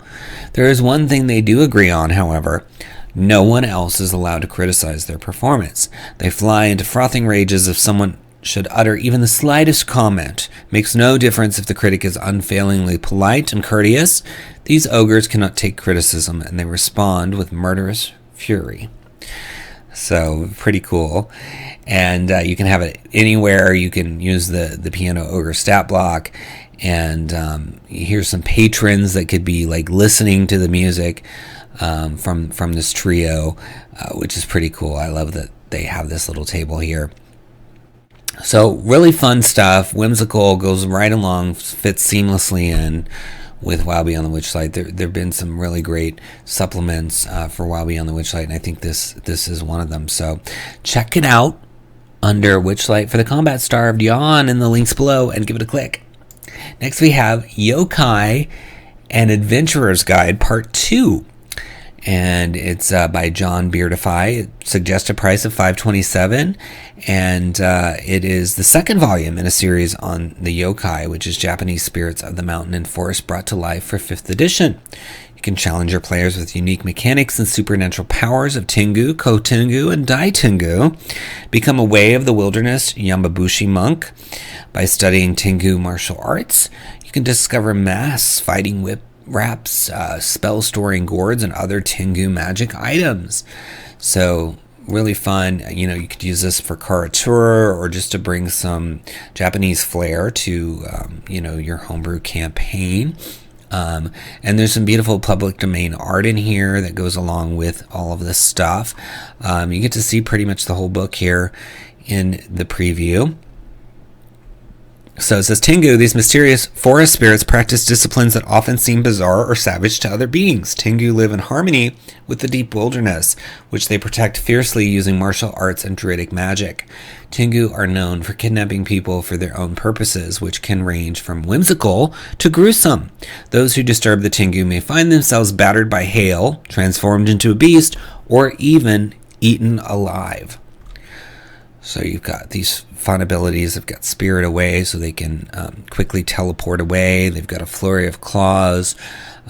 [SPEAKER 1] There is one thing they do agree on, however. No one else is allowed to criticize their performance. They fly into frothing rages if someone should utter even the slightest comment. Makes no difference if the critic is unfailingly polite and courteous. These ogres cannot take criticism, and they respond with murderous fury. So, pretty cool. And you can have it anywhere. You can use the piano ogre stat block. And here's some patrons that could be like listening to the music from this trio, which is pretty cool. I love that they have this little table here. So really fun stuff, whimsical, goes right along, fits seamlessly in with WoW Beyond the Witchlight. There have been some really great supplements for WoW Beyond the Witchlight, and I think this is one of them. So check it out under Witchlight for the Combat Starved Yawn in the links below, and give it a click. Next we have Yokai, an Adventurer's Guide Part 2. And it's by John Beardify. It suggests a price of $5.27, and it is the second volume in a series on the yokai, which is Japanese spirits of the mountain and forest brought to life for 5th edition. You can challenge your players with unique mechanics and supernatural powers of Tengu, Kotengu, and Dai-Tengu. Become a Way of the Wilderness Yamabushi monk by studying Tengu martial arts. You can discover mass fighting whip wraps, spell storing gourds, and other Tengu magic items. So really fun. You know, you could use this for Karatura or just to bring some Japanese flair to your homebrew campaign. And there's some beautiful public domain art in here that goes along with all of this stuff. You get to see pretty much the whole book here in the preview. So it says, Tengu, these mysterious forest spirits, practice disciplines that often seem bizarre or savage to other beings. Tengu live in harmony with the deep wilderness, which they protect fiercely using martial arts and druidic magic. Tengu are known for kidnapping people for their own purposes, which can range from whimsical to gruesome. Those who disturb the Tengu may find themselves battered by hail, transformed into a beast, or even eaten alive. So you've got these fun abilities. They've got Spirit Away, so they can quickly teleport away. They've got a Flurry of Claws,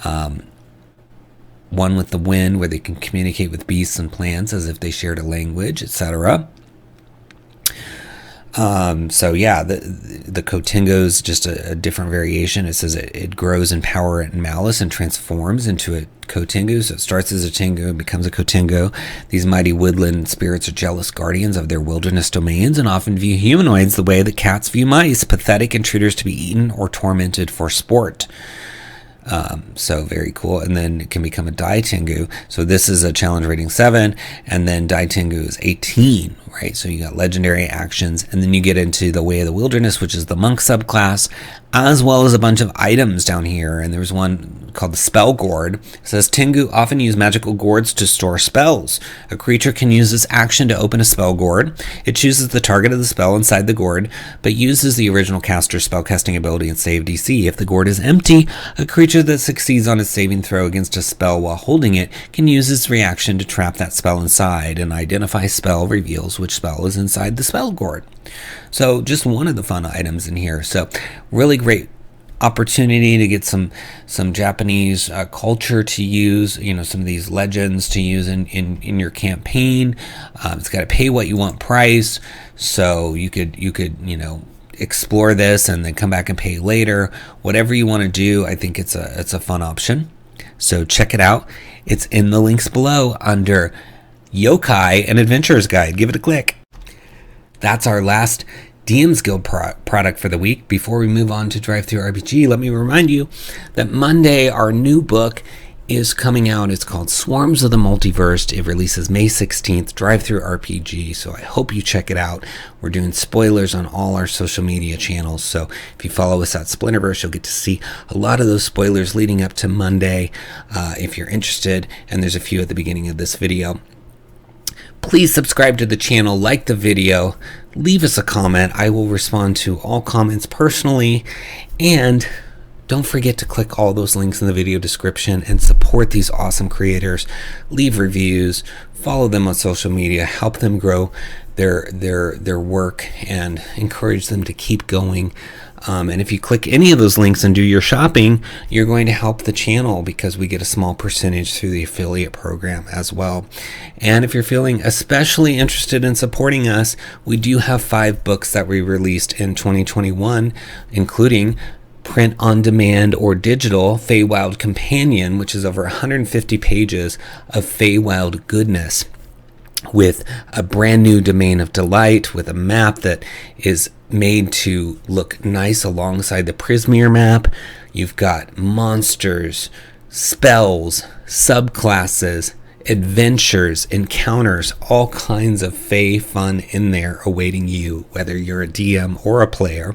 [SPEAKER 1] one with the Wind, where they can communicate with beasts and plants as if they shared a language, etc. So yeah, the Kotengo is just a different variation. It says it grows in power and malice and transforms into a Kotengo. So it starts as a Tengu and becomes a Kotengo. These mighty woodland spirits are jealous guardians of their wilderness domains and often view humanoids the way that cats view mice, pathetic intruders to be eaten or tormented for sport. So very cool. And then it can become a Dai-Tengu. So this is a challenge rating 7, and then Dai-Tengu is 18, right? So you got legendary actions, and then you get into the Way of the Wilderness, which is the monk subclass, as well as a bunch of items down here. And there's one called the Spell Gourd. It says, Tengu often use magical gourds to store spells. A creature can use this action to open a spell gourd. It chooses the target of the spell inside the gourd, but uses the original caster's spellcasting ability and save DC. If the gourd is empty, a creature's creature that succeeds on a saving throw against a spell while holding it can use its reaction to trap that spell inside, and identify spell reveals which spell is inside the spell gourd. So just one of the fun items in here. So really great opportunity to get some Japanese culture to use, some of these legends to use in your campaign. It's got a pay what you want price, so you could explore this and then come back and pay later. Whatever you want to do, I think it's a fun option. So check it out. It's in the links below under Yokai and Adventurer's Guide. Give it a click. That's our last DM's Guild product for the week. Before we move on to DriveThruRPG, let me remind you that Monday our new book is coming out. It's called Swarms of the Multiverse. It releases May 16th, DriveThruRPG, so I hope you check it out. We're doing spoilers on all our social media channels, so if you follow us at Splinterverse, you'll get to see a lot of those spoilers leading up to Monday if you're interested, and there's a few at the beginning of this video. Please subscribe to the channel, like the video, leave us a comment. I will respond to all comments personally, and don't forget to click all those links in the video description and support these awesome creators. Leave reviews, follow them on social media, help them grow their work, and encourage them to keep going. And if you click any of those links and do your shopping, you're going to help the channel because we get a small percentage through the affiliate program as well. And if you're feeling especially interested in supporting us, we do have 5 books that we released in 2021, including print on demand or digital Feywild Companion, which is over 150 pages of Feywild goodness, with a brand new Domain of Delight, with a map that is made to look nice alongside the Prismeer map. You've got monsters, spells, subclasses, adventures, encounters, all kinds of Fey fun in there awaiting you, whether you're a DM or a player.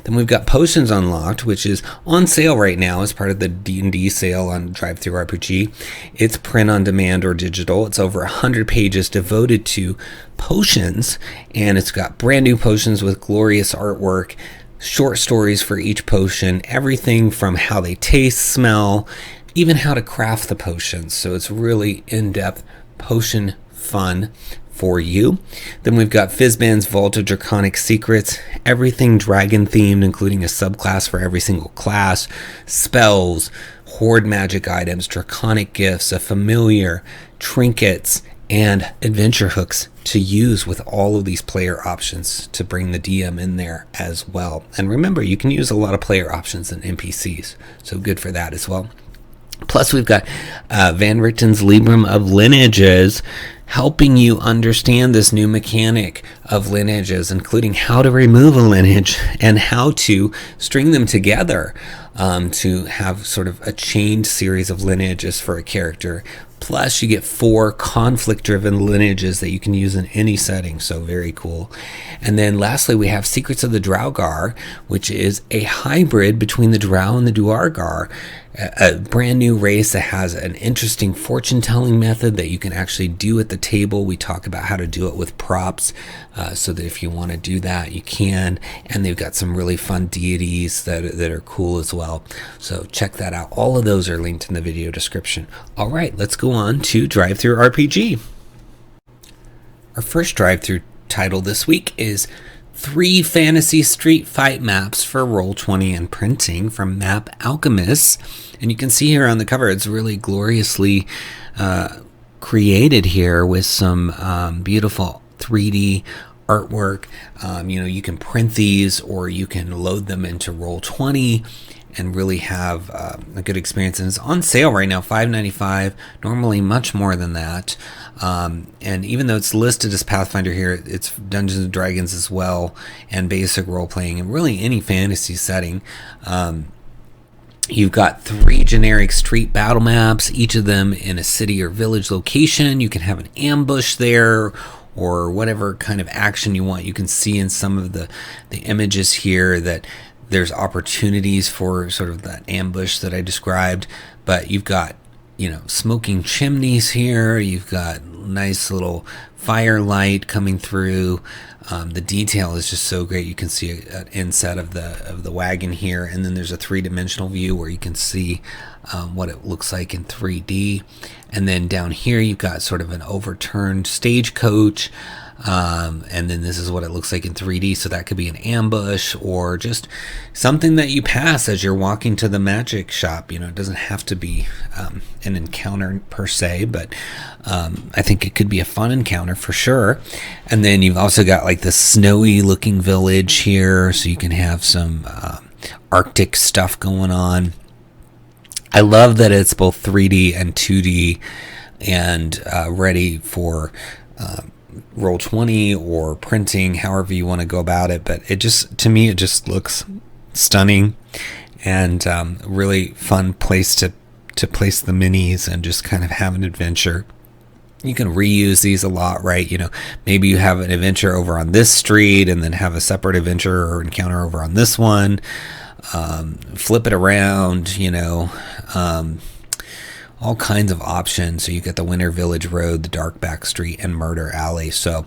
[SPEAKER 1] Then we've got Potions Unlocked, which is on sale right now as part of the D&D sale on DriveThruRPG. It's print on demand or digital. It's over 100 pages devoted to potions, and it's got brand new potions with glorious artwork, short stories for each potion, everything from how they taste, smell, even how to craft the potions. So it's really in-depth potion fun for you. Then we've got Fizban's Vault of Draconic Secrets, everything dragon themed, including a subclass for every single class, spells, horde magic items, draconic gifts, a familiar, trinkets, and adventure hooks to use with all of these player options to bring the DM in there as well. And remember, you can use a lot of player options in NPCs, so good for that as well. Plus, we've got Van Richten's Librum of Lineages, helping you understand this new mechanic of lineages, including how to remove a lineage and how to string them together to have sort of a chained series of lineages for a character. Plus, you get 4 conflict-driven lineages that you can use in any setting, so very cool. And then lastly, we have Secrets of the Draugr, which is a hybrid between the Drow and the Duergar, a brand new race that has an interesting fortune-telling method that you can actually do at the table. We talk about how to do it with props, so that if you want to do that, you can. And they've got some really fun deities that are cool as well. So check that out. All of those are linked in the video description. All right, let's go on to DriveThruRPG. Our first drive-thru title this week is 3 fantasy street fight maps for Roll20 and printing from Map Alchemists. And you can see here on the cover, it's really gloriously created here with some beautiful 3D artwork. You can print these, or you can load them into Roll20 and really have a good experience. And it's on sale right now, $5.95, normally much more than that. And even though it's listed as Pathfinder here, it's Dungeons and Dragons as well, and basic role-playing, and really any fantasy setting. You've got 3 generic street battle maps, each of them in a city or village location. You can have an ambush there, or whatever kind of action you want. You can see in some of the images here that there's opportunities for sort of that ambush that I described. But you've got, smoking chimneys here. You've got nice little firelight coming through. The detail is just so great. You can see an inset of the wagon here, and then there's a three-dimensional view where you can see what it looks like in 3D. And then down here you've got sort of an overturned stagecoach. And then this is what it looks like in 3D. So that could be an ambush or just something that you pass as you're walking to the magic shop. It doesn't have to be an encounter per se, but I think it could be a fun encounter for sure. And then you've also got like this snowy looking village here, so you can have some Arctic stuff going on. I love that it's both 3D and 2D and ready for Roll20 or printing, however you want to go about it. But to me, it just looks stunning and really fun place to place the minis and just kind of have an adventure. You can reuse these a lot, right? Maybe you have an adventure over on this street and then have a separate adventure or encounter over on this one. Flip it around, all kinds of options. So you get the Winter Village Road, the Dark Back Street, and Murder Alley. So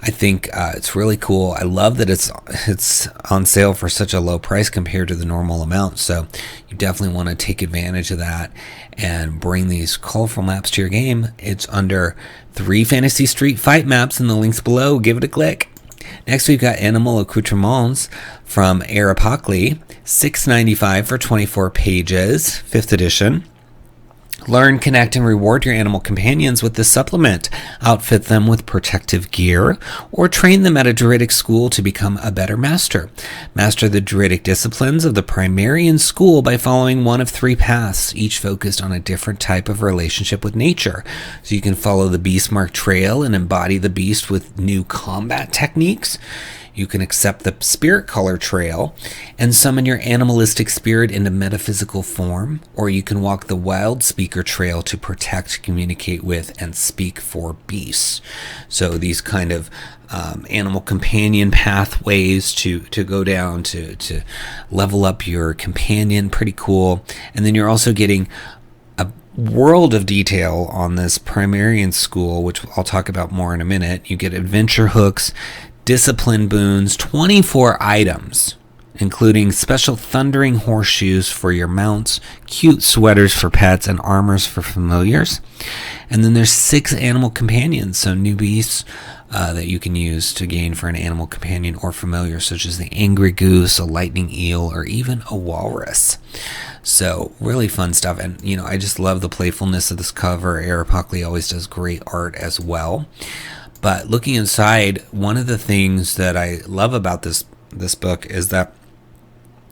[SPEAKER 1] I think it's really cool. I love that it's on sale for such a low price compared to the normal amount. So you definitely want to take advantage of that and bring these colorful maps to your game. It's under 3 Fantasy Street Fight maps in the links below. Give it a click. Next, we've got Animal Accoutrements from 𝘎𝙤𝙘𝙀, $6.95 for 24 pages, 5th edition. Learn, connect, and reward your animal companions with this supplement. Outfit them with protective gear, or train them at a Druidic school to become a better master. Master the Druidic disciplines of the Primarian school by following one of 3 paths, each focused on a different type of relationship with nature. So you can follow the Beastmark Trail and embody the beast with new combat techniques. You can accept the Spirit Color Trail and summon your animalistic spirit into metaphysical form, or you can walk the Wild Speaker Trail to protect, communicate with, and speak for beasts. So these kind of animal companion pathways to go down to level up your companion. Pretty cool. And then you're also getting a world of detail on this Primarian school, which I'll talk about more in a minute. You get adventure hooks, discipline boons, 24 items, including special thundering horseshoes for your mounts, cute sweaters for pets, and armors for familiars. And then there's 6 animal companions, so new beasts that you can use to gain for an animal companion or familiar, such as the angry goose, a lightning eel, or even a walrus. So really fun stuff. And I just love the playfulness of this cover. 𝘎𝙤𝙀𝙀 always does great art as well. But looking inside, one of the things that I love about this book is that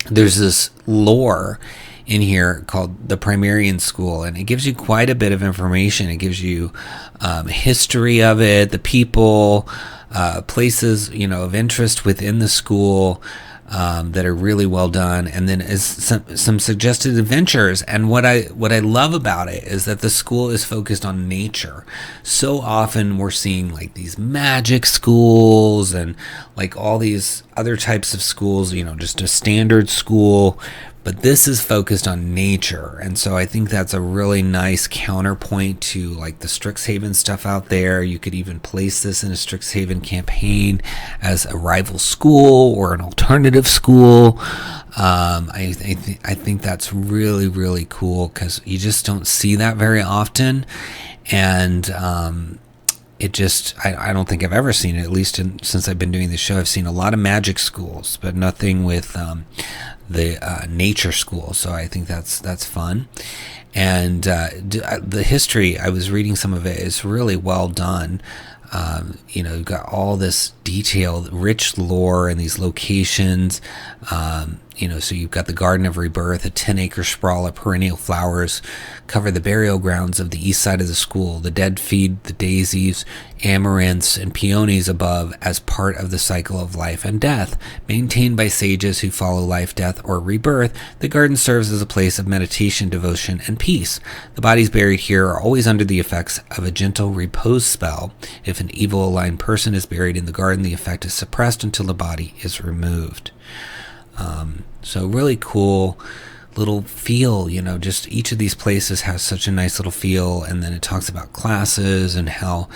[SPEAKER 1] there's this lore in here called the Primarian School, and it gives you quite a bit of information. It gives you history of it, the people, places of interest within the school that are really well done, and then is some suggested adventures. And what I love about it is that the school is focused on nature. So often we're seeing like these magic schools and like all these other types of schools, just a standard school, but this is focused on nature. And so I think that's a really nice counterpoint to like the Strixhaven stuff out there. You could even place this in a Strixhaven campaign as a rival school or an alternative school. I think that's really, really cool because you just don't see that very often. And it just, I don't think I've ever seen it, at least since I've been doing the show. I've seen a lot of magic schools, but nothing with the nature school. So I think that's fun. And the history, I was reading some of it, is really well done. You've got all this detailed, rich lore and these locations. So you've got the Garden of Rebirth, a 10-acre sprawl of perennial flowers, cover the burial grounds of the east side of the school. The dead feed the daisies, amaranths, and peonies above as part of the cycle of life and death. Maintained by sages who follow life, death, or rebirth, the garden serves as a place of meditation, devotion, and peace. The bodies buried here are always under the effects of a gentle repose spell. If an evil-aligned person is buried in the garden, the effect is suppressed until the body is removed. So really cool little feel, just each of these places has such a nice little feel. And then it talks about classes and how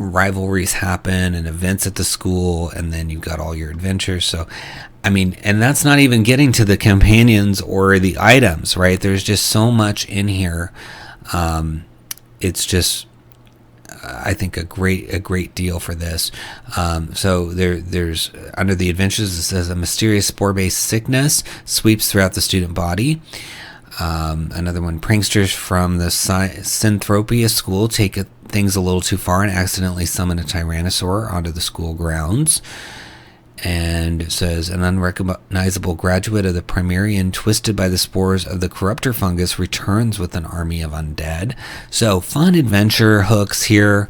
[SPEAKER 1] rivalries happen and events at the school, and then you've got all your adventures. So I mean, and that's not even getting to the companions or the items, right? There's just so much in here. It's just, I think, a great deal for this. So there's under the adventures, it says a mysterious spore-based sickness sweeps throughout the student body. Another one, pranksters from the Synthropia school take things a little too far and accidentally summon a tyrannosaur onto the school grounds. And it says, an unrecognizable graduate of the Primarian, twisted by the spores of the corruptor fungus, returns with an army of undead. So fun adventure hooks here.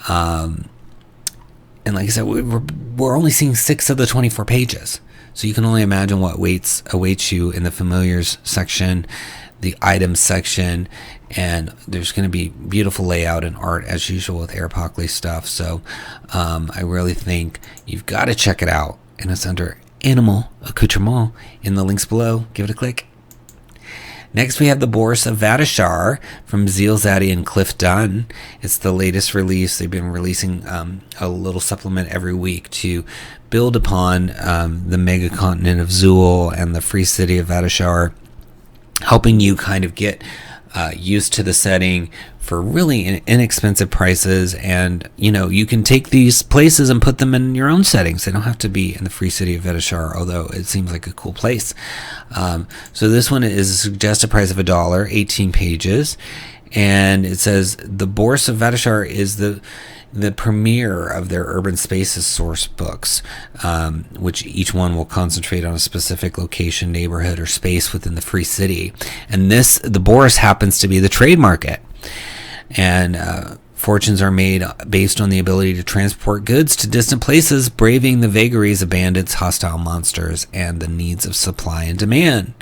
[SPEAKER 1] And like I said, we're only seeing 6 of the 24 pages. So you can only imagine what awaits you in the familiars section, the items section, and there's going to be beautiful layout and art as usual with Ďař stuff. So I really think you've got to check it out, and it's under Animal Accoutrements in the links below. Give it a click. Next, we have the Bourse of Vadashar from 𝘼𝙤𝙬𝙧𝙀 and Cliff Dunn. It's the latest release. They've been releasing a little supplement every week to build upon the mega continent of Xul and the free city of Vadashar, helping you kind of get used to the setting for really inexpensive prices. And you can take these places and put them in your own settings. They don't have to be in the free city of Vadashar, although it seems like a cool place. So this one is a suggested price of $1, 18 pages, and it says the Bourse of Vadashar is the premiere of their urban spaces source books, which each one will concentrate on a specific location, neighborhood, or space within the free city. And the Bourse happens to be the trade market. And fortunes are made based on the ability to transport goods to distant places, braving the vagaries of bandits, hostile monsters, and the needs of supply and demand.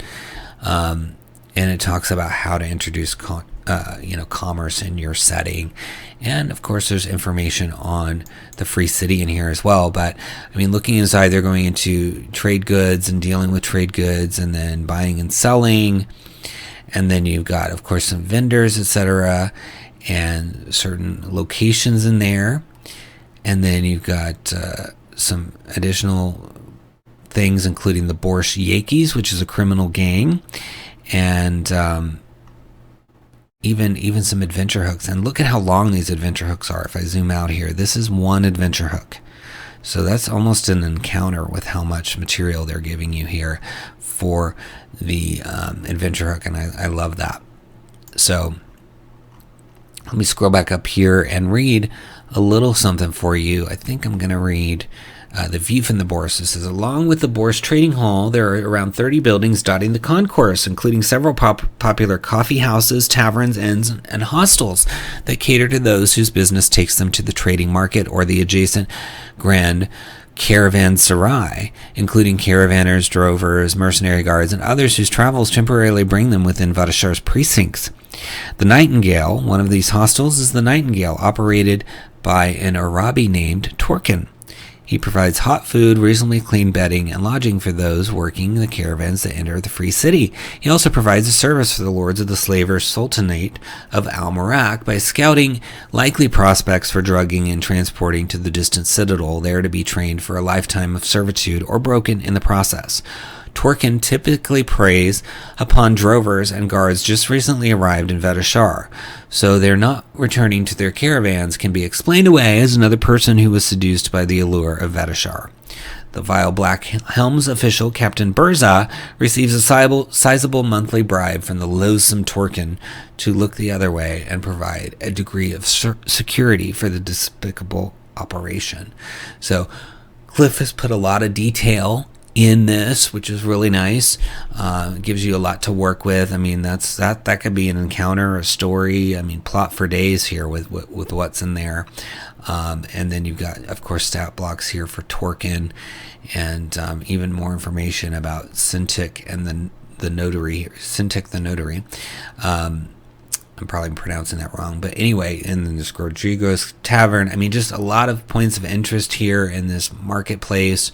[SPEAKER 1] And it talks about how to introduce commerce in your setting. And of course there's information on the free city in here as well. But I mean, looking inside, they're going into trade goods and dealing with trade goods, and then buying and selling, and then you've got, of course, some vendors, etc., and certain locations in there. And then you've got some additional things, including the Bourse Yankees, which is a criminal gang, and even some adventure hooks. And look at how long these adventure hooks are. If I zoom out here, this is one adventure hook. So that's almost an encounter with how much material they're giving you here for the adventure hook, and I love that. So let me scroll back up here and read a little something for you. I think I'm going to read the view from the Bourse. It says, along with the Bourse Trading Hall, there are around 30 buildings dotting the concourse, including several popular coffee houses, taverns, inns, and hostels that cater to those whose business takes them to the trading market or the adjacent grand caravanserai, including caravanners, drovers, mercenary guards, and others whose travels temporarily bring them within Vadashar's precincts. The Nightingale, one of these hostels, is the Nightingale, operated by an Arabi named Torkin. He provides hot food, reasonably clean bedding, and lodging for those working the caravans that enter the free city. He also provides a service for the lords of the slaver sultanate of Al-Marak by scouting likely prospects for drugging and transporting to the distant citadel, there to be trained for a lifetime of servitude or broken in the process. Torkin typically preys upon drovers and guards just recently arrived in Vadashar, so their not returning to their caravans can be explained away as another person who was seduced by the allure of Vadashar. The vile Black Helm's official, Captain Burza, receives a sizable monthly bribe from the loathsome Torkin to look the other way and provide a degree of security for the despicable operation. So Cliff has put a lot of detail in this, which is really nice. Gives you a lot to work with. I mean, that could be an encounter, a story. I mean, plot for days here with what's in there. And then you've got, of course, stat blocks here for Torkin, and even more information about Cintiq and the notary. Cintiq the notary. I'm probably pronouncing that wrong, but anyway, and then this Rodrigo's Tavern. I mean, just a lot of points of interest here in this marketplace.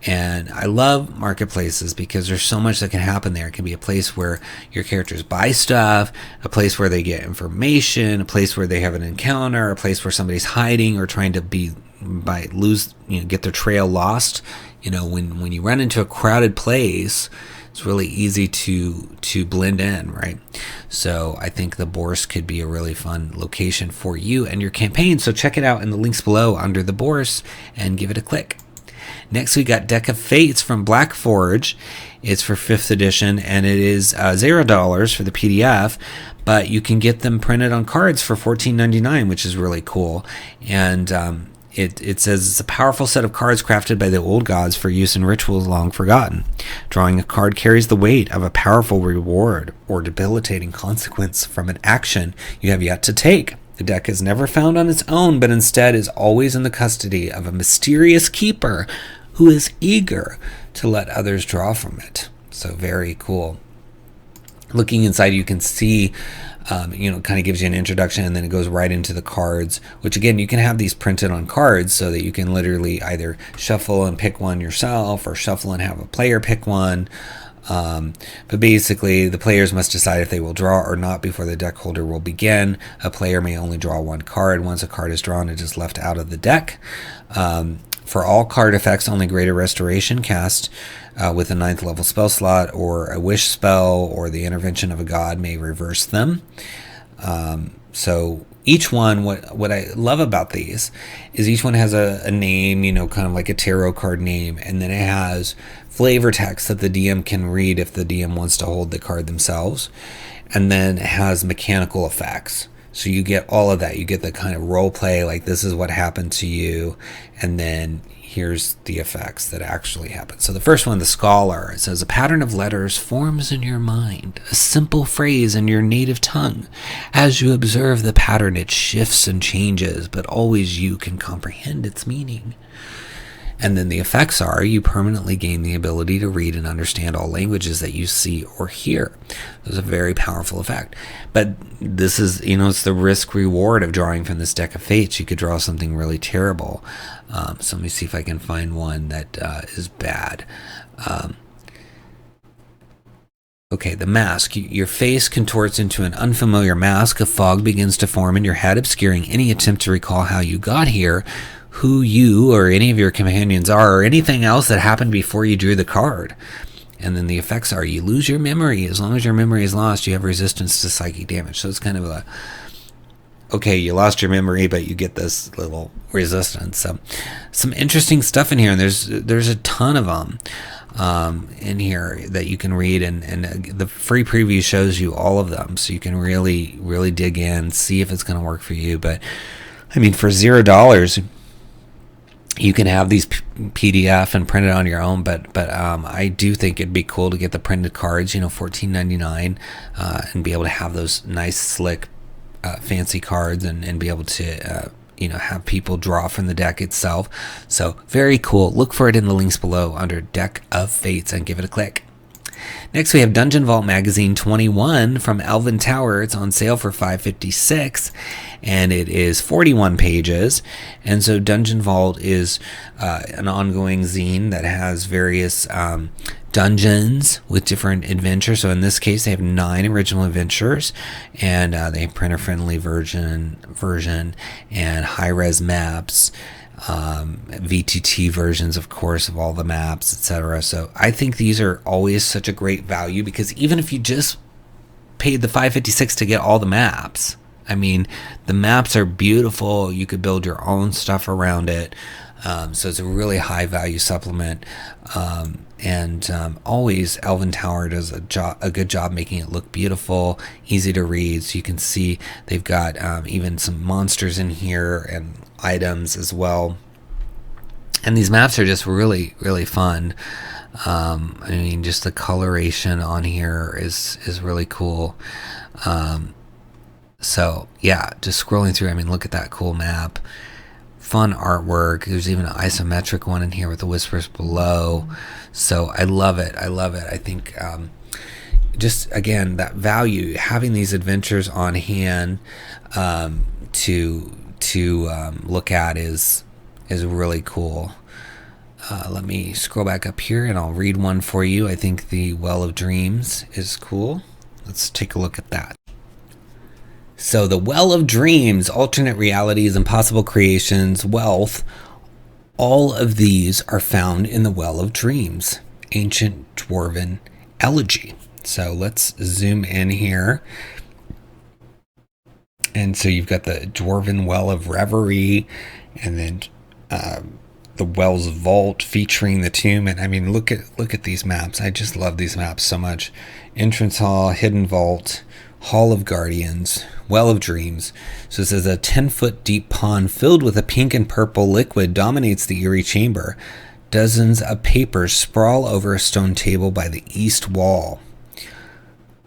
[SPEAKER 1] And I love marketplaces because there's so much that can happen there. It can be a place where your characters buy stuff, a place where they get information, a place where they have an encounter, a place where somebody's hiding or trying to get their trail lost. When you run into a crowded place, it's really easy to blend in, right? So I think the Bourse could be a really fun location for you and your campaign. So check it out in the links below under the Bourse and give it a click. Next, we got Deck of Fates from Black Forge. It's for 5th edition, and it is $0 for the PDF, but you can get them printed on cards for $14.99, which is really cool. And it says it's a powerful set of cards crafted by the old gods for use in rituals long forgotten. Drawing a card carries the weight of a powerful reward or debilitating consequence from an action you have yet to take. The deck is never found on its own, but instead is always in the custody of a mysterious keeper who is eager to let others draw from it. So very cool. Looking inside, you can see, kind of gives you an introduction, and then it goes right into the cards, which again, you can have these printed on cards so that you can literally either shuffle and pick one yourself or shuffle and have a player pick one. But basically, the players must decide if they will draw or not before the deck holder will begin. A player may only draw one card. Once a card is drawn, it is left out of the deck. For all card effects, only Greater Restoration cast with a 9th level spell slot or a wish spell or the intervention of a god may reverse them. So each one, what I love about these is each one has a name, kind of like a tarot card name, and then it has flavor text that the DM can read if the DM wants to hold the card themselves, and then it has mechanical effects. So you get all of that. You get the kind of role play, like this is what happened to you, and then here's the effects that actually happen. So the first one, the Scholar, it says, a pattern of letters forms in your mind, a simple phrase in your native tongue. As you observe the pattern, it shifts and changes, but always you can comprehend its meaning. And then the effects are, you permanently gain the ability to read and understand all languages that you see or hear. That's a very powerful effect. But this is, it's the risk reward of drawing from this Deck of Fates. You could draw something really terrible. So let me see if I can find one that is bad. Okay, the mask. Your face contorts into an unfamiliar mask. A fog begins to form in your head, obscuring any attempt to recall how you got here, who you or any of your companions are, or anything else that happened before you drew the card. And then the effects are, you lose your memory. As long as your memory is lost, you have resistance to psychic damage. So it's kind of okay, you lost your memory, but you get this little resistance. So some interesting stuff in here, and there's a ton of them in here that you can read, and the free preview shows you all of them, so you can really dig in, see if it's going to work for you. But I mean, for $0, you can have these PDF and print it on your own, but I do think it'd be cool to get the printed cards, $14.99, and be able to have those nice, slick, fancy cards, and be able to have people draw from the deck itself. So very cool. Look for it in the links below under Deck of Fates and give it a click. Next, we have Dungeon Vault Magazine 21 from Elven Tower. It's on sale for $5.56, and it is 41 pages. And so Dungeon Vault is an ongoing zine that has various dungeons with different adventures. So in this case, they have 9 original adventures, and they have printer-friendly version and high-res maps. VTT versions, of course, of all the maps, etc. So I think these are always such a great value, because even if you just paid the $5.56 to get all the maps, I mean, the maps are beautiful. You could build your own stuff around it. So it's a really high value supplement. Always Elven Tower does a good job making it look beautiful, easy to read. So you can see they've got even some monsters in here and items as well. And these maps are just really, really fun. I mean, just the coloration on here is really cool. So yeah, just scrolling through, I mean, look at that cool map. Fun artwork. There's even an isometric one in here with the whispers below. So I love it. I think just again, that value, having these adventures on hand to look at is really cool. let me scroll back up here and I'll read one for you. I think the Well of Dreams is cool. Let's take a look at that. So the Well of Dreams, alternate realities, impossible creations, wealth, all of these are found in the Well of Dreams, ancient dwarven elegy. So let's zoom in here. And so you've got the Dwarven Well of Reverie, and then the Well's Vault featuring the tomb. And I mean, look at these maps. I just love these maps so much. Entrance Hall, Hidden Vault, Hall of Guardians, Well of Dreams. So it says a 10-foot deep pond filled with a pink and purple liquid dominates the eerie chamber. Dozens of papers sprawl over a stone table by the east wall.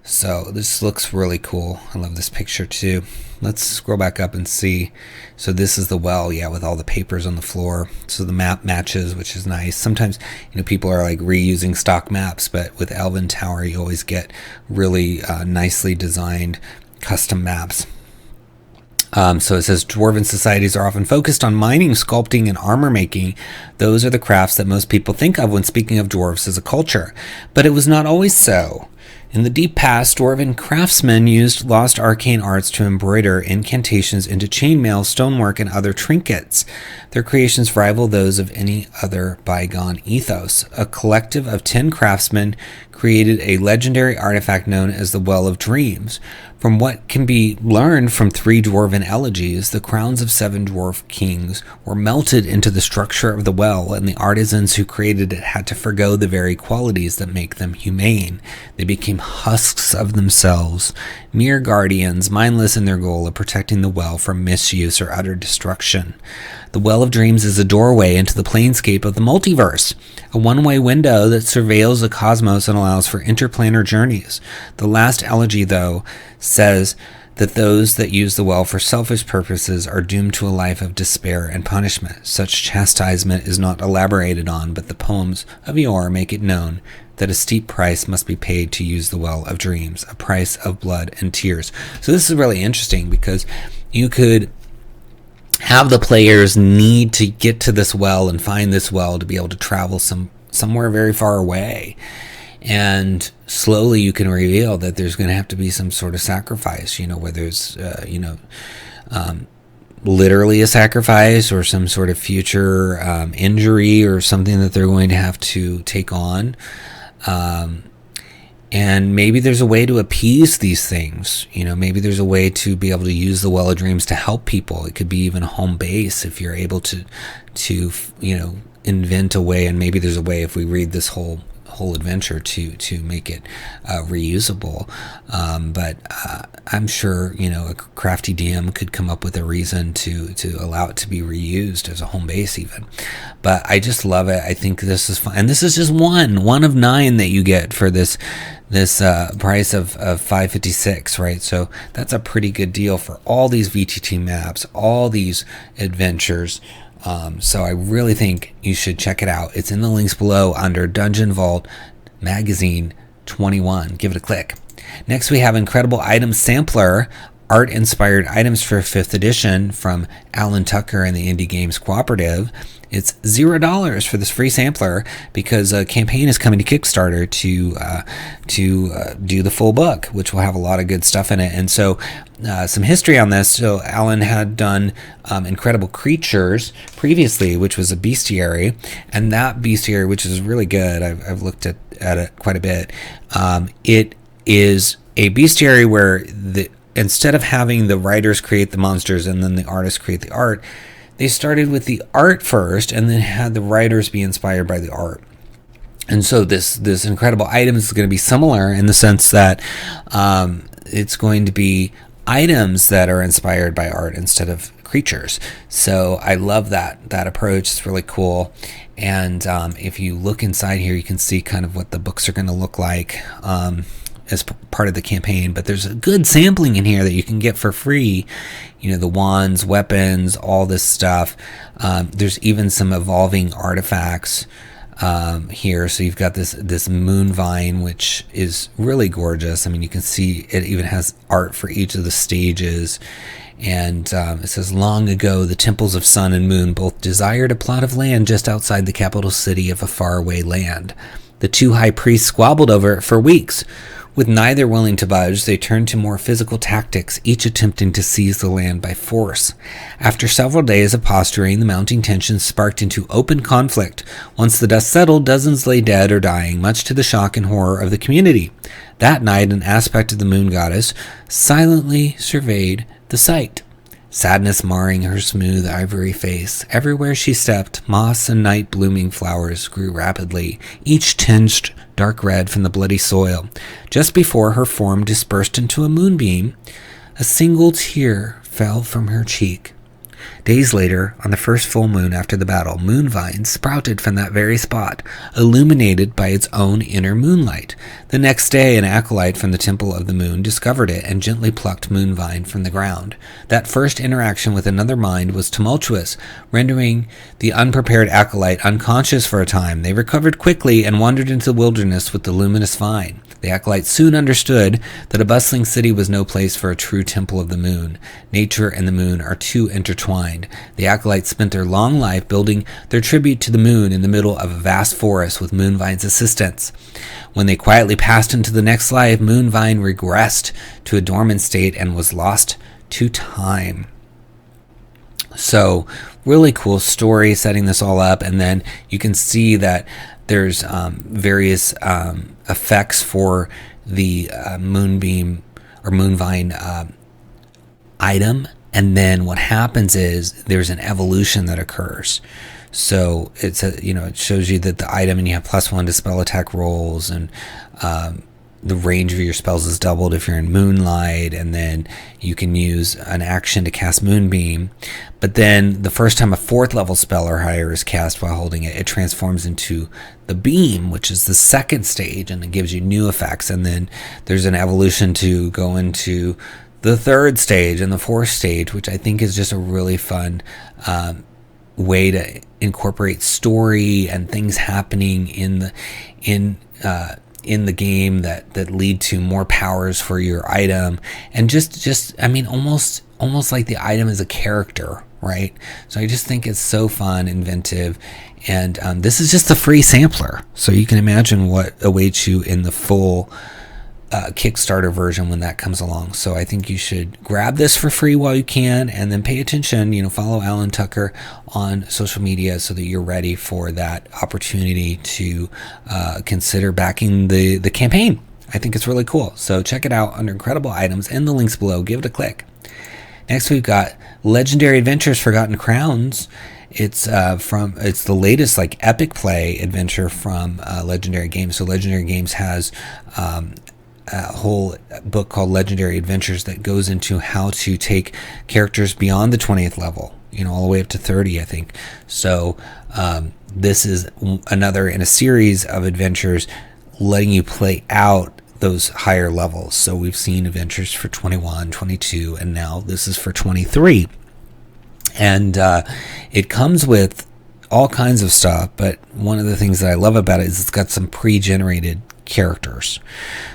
[SPEAKER 1] So this looks really cool. I love this picture too. Let's scroll back up and see. So this is the well, yeah, with all the papers on the floor. So the map matches, which is nice. Sometimes, people are like reusing stock maps, but with Elven Tower, you always get really nicely designed custom maps. So it says dwarven societies are often focused on mining, sculpting, and armor making. Those are the crafts that most people think of when speaking of dwarves as a culture. But it was not always so. In the deep past, dwarven craftsmen used lost arcane arts to embroider incantations into chainmail, stonework, and other trinkets. Their creations rival those of any other bygone ethos. A collective of 10 craftsmen created a legendary artifact known as the Well of Dreams. From what can be learned from 3 dwarven elegies, the crowns of 7 dwarf kings were melted into the structure of the well, and the artisans who created it had to forgo the very qualities that make them humane. They became husks of themselves, mere guardians, mindless in their goal of protecting the well from misuse or utter destruction. The Well of Dreams is a doorway into the planescape of the multiverse, a one-way window that surveils the cosmos and allows for interplanar journeys. The last elegy, though, says that those that use the well for selfish purposes are doomed to a life of despair and punishment. Such chastisement is not elaborated on, but the poems of yore make it known that a steep price must be paid to use the Well of Dreams, a price of blood and tears. So this is really interesting because you could have the players need to get to this well and find this well to be able to travel somewhere very far away. And slowly you can reveal that there's going to have to be some sort of sacrifice, where there's, literally a sacrifice or some sort of future injury or something that they're going to have to take on. And maybe there's a way to appease these things. Maybe there's a way to be able to use the Well of Dreams to help people. It could be even a home base if you're able to invent a way. And maybe there's a way, if we read this whole adventure, to make it reusable. But I'm sure a crafty DM could come up with a reason to allow it to be reused as a home base even. But I just love it. I think this is fun, and this is just one of 9 that you get for this price of $5.56, right? So that's a pretty good deal for all these VTT maps, all these adventures. So I really think you should check it out. It's in the links below under Dungeon Vault Magazine 21. Give it a click. Next, we have Incredible Item Sampler, art-inspired items for 5th edition from Alan Tucker and the Indie Games Cooperative. It's $0 for this free sampler because a campaign is coming to Kickstarter to do the full book, which will have a lot of good stuff in it. And so some history on this. So Alan had done Incredible Creatures previously, which was a bestiary, and that bestiary, which is really good, I've looked at it quite a bit. It is a bestiary where instead of having the writers create the monsters and then the artists create the art, they started with the art first and then had the writers be inspired by the art. And so this incredible item is going to be similar in the sense that it's going to be items that are inspired by art instead of creatures. So I love that approach. It's really cool. And if you look inside here, you can see kind of what the books are going to look like as part of the campaign. But there's a good sampling in here that you can get for free. The wands, weapons, all this stuff. There's even some evolving artifacts here. So you've got this moon vine, which is really gorgeous. I mean, you can see it even has art for each of the stages. And it says, long ago, the temples of sun and moon both desired a plot of land just outside the capital city of a faraway land. The two high priests squabbled over it for weeks. With neither willing to budge, they turned to more physical tactics, each attempting to seize the land by force. After several days of posturing, the mounting tensions sparked into open conflict. Once the dust settled, dozens lay dead or dying, much to the shock and horror of the community. That night, an aspect of the moon goddess silently surveyed the sight, sadness marring her smooth ivory face. Everywhere she stepped, moss and night-blooming flowers grew rapidly, each tinged dark red from the bloody soil. Just before her form dispersed into a moonbeam, a single tear fell from her cheek. Days later, on the first full moon after the battle, moon vines sprouted from that very spot, illuminated by its own inner moonlight. The next day, an acolyte from the Temple of the Moon discovered it and gently plucked moon vine from the ground. That first interaction with another mind was tumultuous, rendering the unprepared acolyte unconscious for a time. They recovered quickly and wandered into the wilderness with the luminous vine. The acolyte soon understood that a bustling city was no place for a true temple of the moon. Nature and the moon are too intertwined. The acolytes spent their long life building their tribute to the moon in the middle of a vast forest with Moonvine's assistance. When they quietly passed into the next life, Moonvine regressed to a dormant state and was lost to time. So, really cool story setting this all up, and then you can see that there's various effects for the moonbeam or moonvine item, and then what happens is there's an evolution that occurs. So it shows you that the item, and you have +1 to spell attack rolls, and the range of your spells is doubled if you're in Moonlight, and then you can use an action to cast Moonbeam. But then the first time a 4th level spell or higher is cast while holding it, it transforms into the Beam, which is the second stage, and it gives you new effects. And then there's an evolution to go into the 3rd stage and the 4th stage, which I think is just a really fun way to incorporate story and things happening in the game that lead to more powers for your item, and just I mean, almost like the item is a character, right? So I just think it's so fun, inventive, and this is just a free sampler, so you can imagine what awaits you in the full Kickstarter version when that comes along. So I think you should grab this for free while you can, and then pay attention. Follow Alan Tucker on social media so that you're ready for that opportunity to consider backing the campaign. I think it's really cool. So check it out under Incredible Items and the links below. Give it a click. Next, we've got Legendary Adventures Forgotten Crowns. It's the latest epic play adventure from Legendary Games. So Legendary Games has a whole book called Legendary Adventures that goes into how to take characters beyond the 20th level, all the way up to 30, I think. So this is another in a series of adventures letting you play out those higher levels. So we've seen adventures for 21, 22, and now this is for 23. And it comes with all kinds of stuff, but one of the things that I love about it is it's got some pre-generated characters.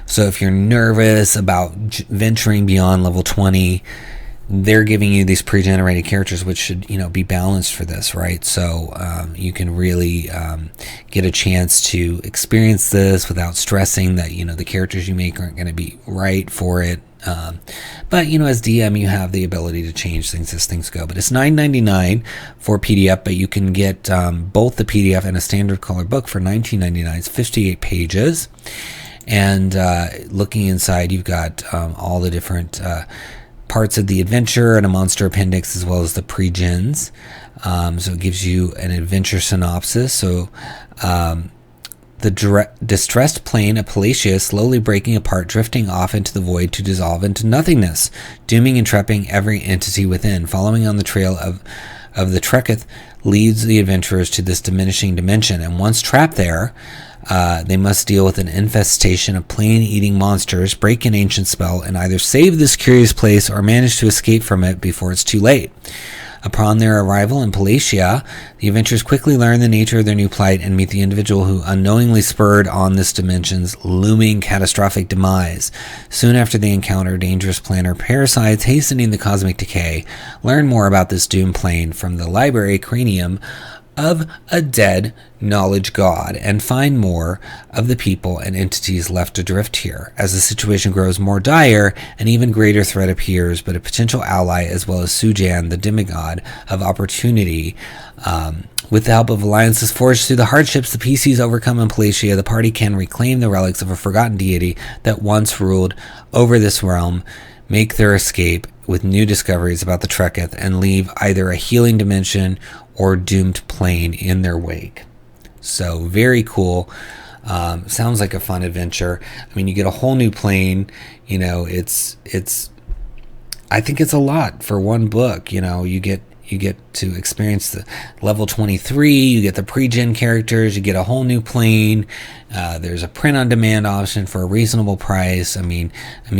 [SPEAKER 1] So if you're nervous about venturing beyond level 20, they're giving you these pre-generated characters, which should be balanced for this, right? So you can really get a chance to experience this without stressing that the characters you make aren't going to be right for it. But as DM, you have the ability to change things as things go. But it's $9.99 for PDF, but you can get both the PDF and a standard color book for $19.99. It's 58 pages. And looking inside, you've got all the different parts of the adventure and a monster appendix, as well as the pre-gens. So it gives you an adventure synopsis. So the distressed plane of Palacius slowly breaking apart, drifting off into the void to dissolve into nothingness, dooming and trapping every entity within. Following on the trail of the Treketh leads the adventurers to this diminishing dimension, and once trapped there, they must deal with an infestation of plane-eating monsters, break an ancient spell, and either save this curious place or manage to escape from it before it's too late. Upon their arrival in Palatia, the adventurers quickly learn the nature of their new plight and meet the individual who unknowingly spurred on this dimension's looming catastrophic demise. Soon after they encounter dangerous planar parasites hastening the cosmic decay, learn more about this doomed plane from the library cranium of a dead knowledge god, and find more of the people and entities left adrift here. As the situation grows more dire, an even greater threat appears, but a potential ally as well as 𝘽𝙤𝙤, the demigod of opportunity. With the help of alliances forged through the hardships the PCs overcome in Palatia, the party can reclaim the relics of a forgotten deity that once ruled over this realm, make their escape with new discoveries about the Treketh, and leave either a healing dimension or doomed plane in their wake. So very cool. Sounds like a fun adventure. I mean, you get a whole new plane. You know, it's I think it's a lot for one book. You know, you get to experience the level 23, you get the pre-gen characters, you get a whole new plane. There's a print-on-demand option for a reasonable price. I mean,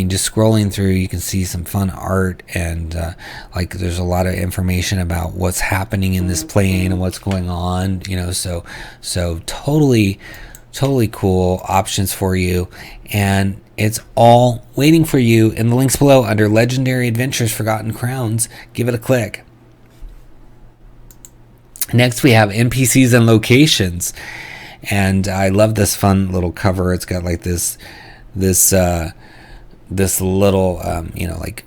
[SPEAKER 1] just scrolling through, you can see some fun art, and like there's a lot of information about what's happening in this plane and what's going on. You know, so totally cool options for you, and it's all waiting for you in the links below under Legendary Adventures Forgotten Crowns. Give it a click. Next, we have NPCs and locations, and I love this fun little cover. It's got like this little like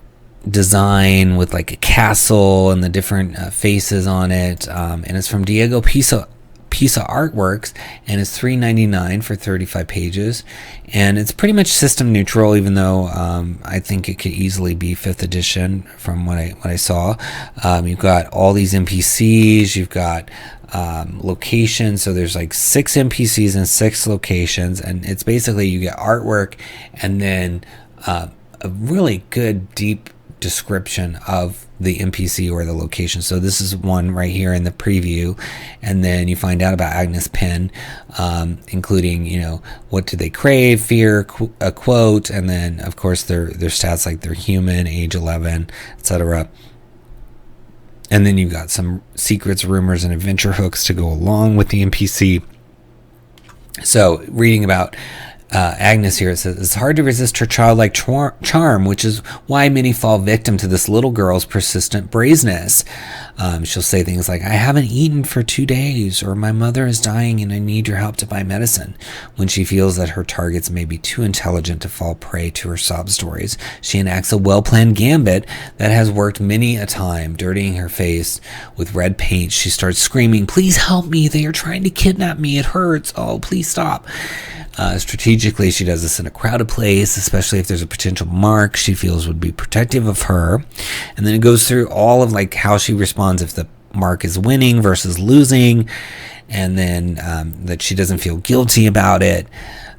[SPEAKER 1] design with like a castle and the different faces on it, and it's from Diego Pisa Artworks, and it's $3.99 for 35 pages, and it's pretty much system neutral, even though I think it could easily be 5th edition from what I saw. You've got all these NPCs, you've got locations, so there's like 6 NPCs and 6 locations, and it's basically you get artwork and then a really good deep description of the NPC or the location. So this is one right here in the preview, and then you find out about Agnes Penn, including, you know, what do they crave, fear, a quote, and then of course their stats, like they're human, age 11, etc. And then you've got some secrets, rumors, and adventure hooks to go along with the NPC. So reading about Agnes here, it says, it's hard to resist her childlike charm, which is why many fall victim to this little girl's persistent brazenness. She'll say things like, I haven't eaten for 2 days, or my mother is dying and I need your help to buy medicine. When she feels that her targets may be too intelligent to fall prey to her sob stories, she enacts a well-planned gambit that has worked many a time. Dirtying her face with red paint, she starts screaming, please help me, they are trying to kidnap me, it hurts, oh, please stop. Strategically, she does this in a crowded place, especially if there's a potential mark she feels would be protective of her. And then it goes through all of like how she responds if the mark is winning versus losing, and then that she doesn't feel guilty about it,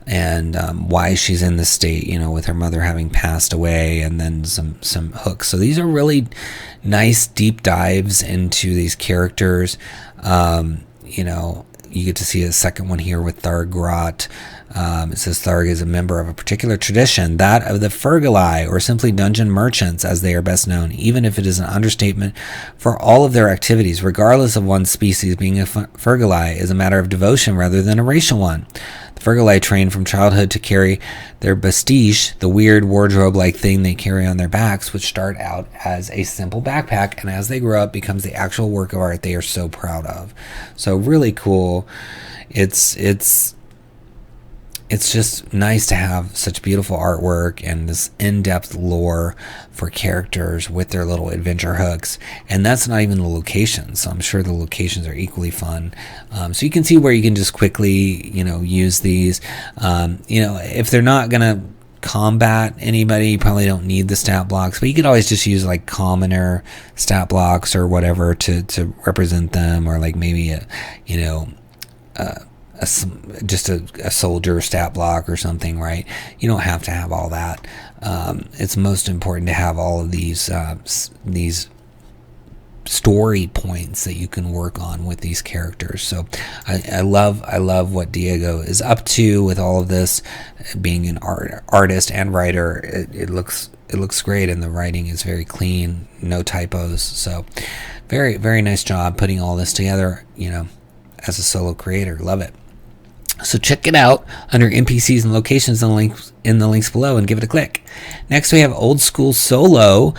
[SPEAKER 1] and why she's in this state, you know, with her mother having passed away, and then some hooks. So these are really nice deep dives into these characters. You know, you get to see a second one here with Thargrot. It says Tharg is a member of a particular tradition, that of the Fergali, or simply dungeon merchants as they are best known, even if it is an understatement for all of their activities, regardless of one's species. Being a Fergali is a matter of devotion rather than a racial one. The Fergali train from childhood to carry their bastige, the weird wardrobe-like thing they carry on their backs, which start out as a simple backpack, and as they grow up becomes the actual work of art they are so proud of. So really cool. It's just nice to have such beautiful artwork and this in-depth lore for characters with their little adventure hooks. And that's not even the locations, so I'm sure the locations are equally fun. So you can see where you can just quickly, you know, use these. You know, if they're not going to combat anybody, you probably don't need the stat blocks, but you could always just use like commoner stat blocks or whatever to represent them, or like maybe a, you know, just a soldier stat block or something, right? You don't have to have all that. It's most important to have all of these story points that you can work on with these characters. So I love what Diego is up to with all of this, being an artist and writer. It looks looks great, and the writing is very clean, no typos. So very, very nice job putting all this together, as a solo creator. Love it. So check it out under NPCs and locations in the links below, and give it a click. Next, we have Old School Solo,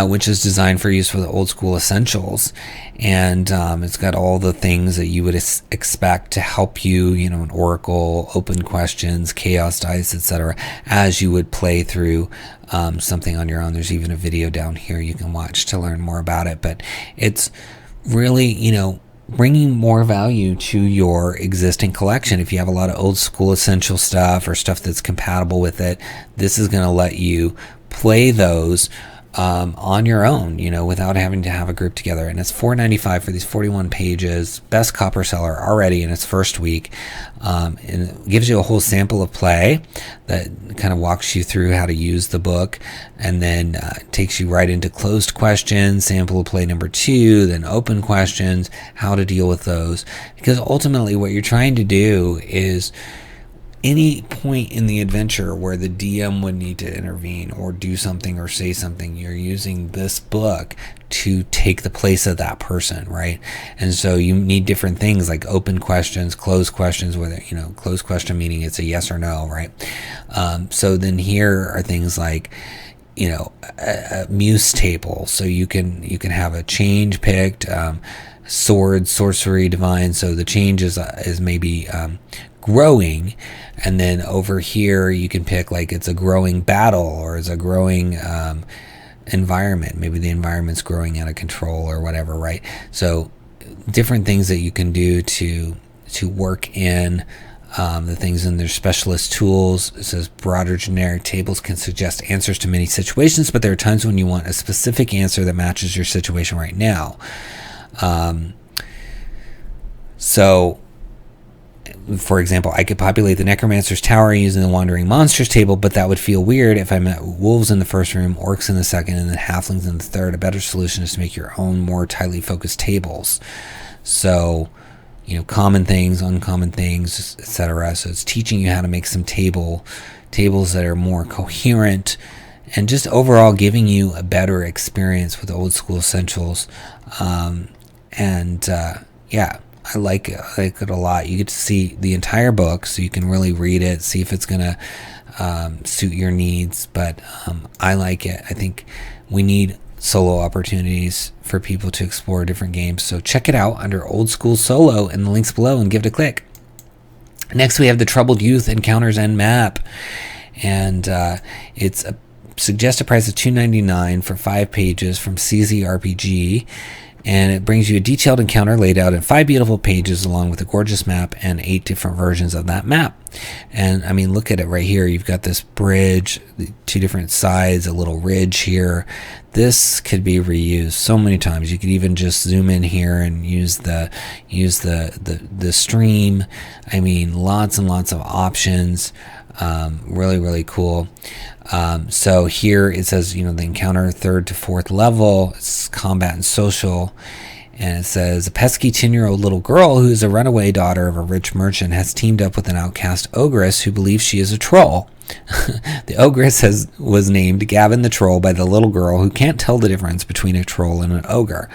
[SPEAKER 1] which is designed for use for the old school essentials. And it's got all the things that you would expect to help you, an oracle, open questions, chaos dice, etc., as you would play through something on your own. There's even a video down here you can watch to learn more about it. But it's really, bringing more value to your existing collection. If you have a lot of old school essential stuff or stuff that's compatible with it, this is going to let you play those on your own, without having to have a group together. And it's $4.95 for these 41 pages. Best copper seller already in its first week. And it gives you a whole sample of play that kind of walks you through how to use the book, and then takes you right into closed questions, sample of play number 2, then open questions, how to deal with those. Because ultimately what you're trying to do is, any point in the adventure where the DM would need to intervene or do something or say something, you're using this book to take the place of that person, right? And so you need different things like open questions, closed questions, whether, closed question meaning it's a yes or no, right? So then here are things like, a muse table. So you can have a change picked, sword, sorcery, divine. So the change is maybe growing, and then over here you can pick like it's a growing battle or it's a growing environment. Maybe the environment's growing out of control or whatever, right? So different things that you can do to work in the things in their specialist tools. It says broader generic tables can suggest answers to many situations, but there are times when you want a specific answer that matches your situation right now. So for example, I could populate the Necromancer's Tower using the Wandering Monsters table, but that would feel weird if I met wolves in the first room, orcs in the second, and then halflings in the third. A better solution is to make your own more tightly focused tables. So, common things, uncommon things, etc. So it's teaching you how to make some tables that are more coherent, and just overall giving you a better experience with old school essentials. I like it. I like it a lot. You get to see the entire book, so you can really read it, see if it's going to suit your needs. But I like it. I think we need solo opportunities for people to explore different games. So check it out under Old School Solo in the links below and give it a click. Next, we have the Troubled Youth Encounters End map. And it's a suggested price of $2.99 for 5 pages from 𝑘𝑧𝑟PG. And it brings you a detailed encounter laid out in 5 beautiful pages along with a gorgeous map and 8 different versions of that map. And I mean, look at it right here. You've got this bridge, 2 different sides, a little ridge here. This could be reused so many times. You could even just zoom in here and use the stream. I mean, lots and lots of options. Really, really cool. So here it says, the encounter 3rd to 4th level, it's combat and social. And it says, a pesky 10-year-old little girl who is a runaway daughter of a rich merchant has teamed up with an outcast ogress who believes she is a troll. The ogress was named Gavin the Troll by the little girl who can't tell the difference between a troll and an ogre.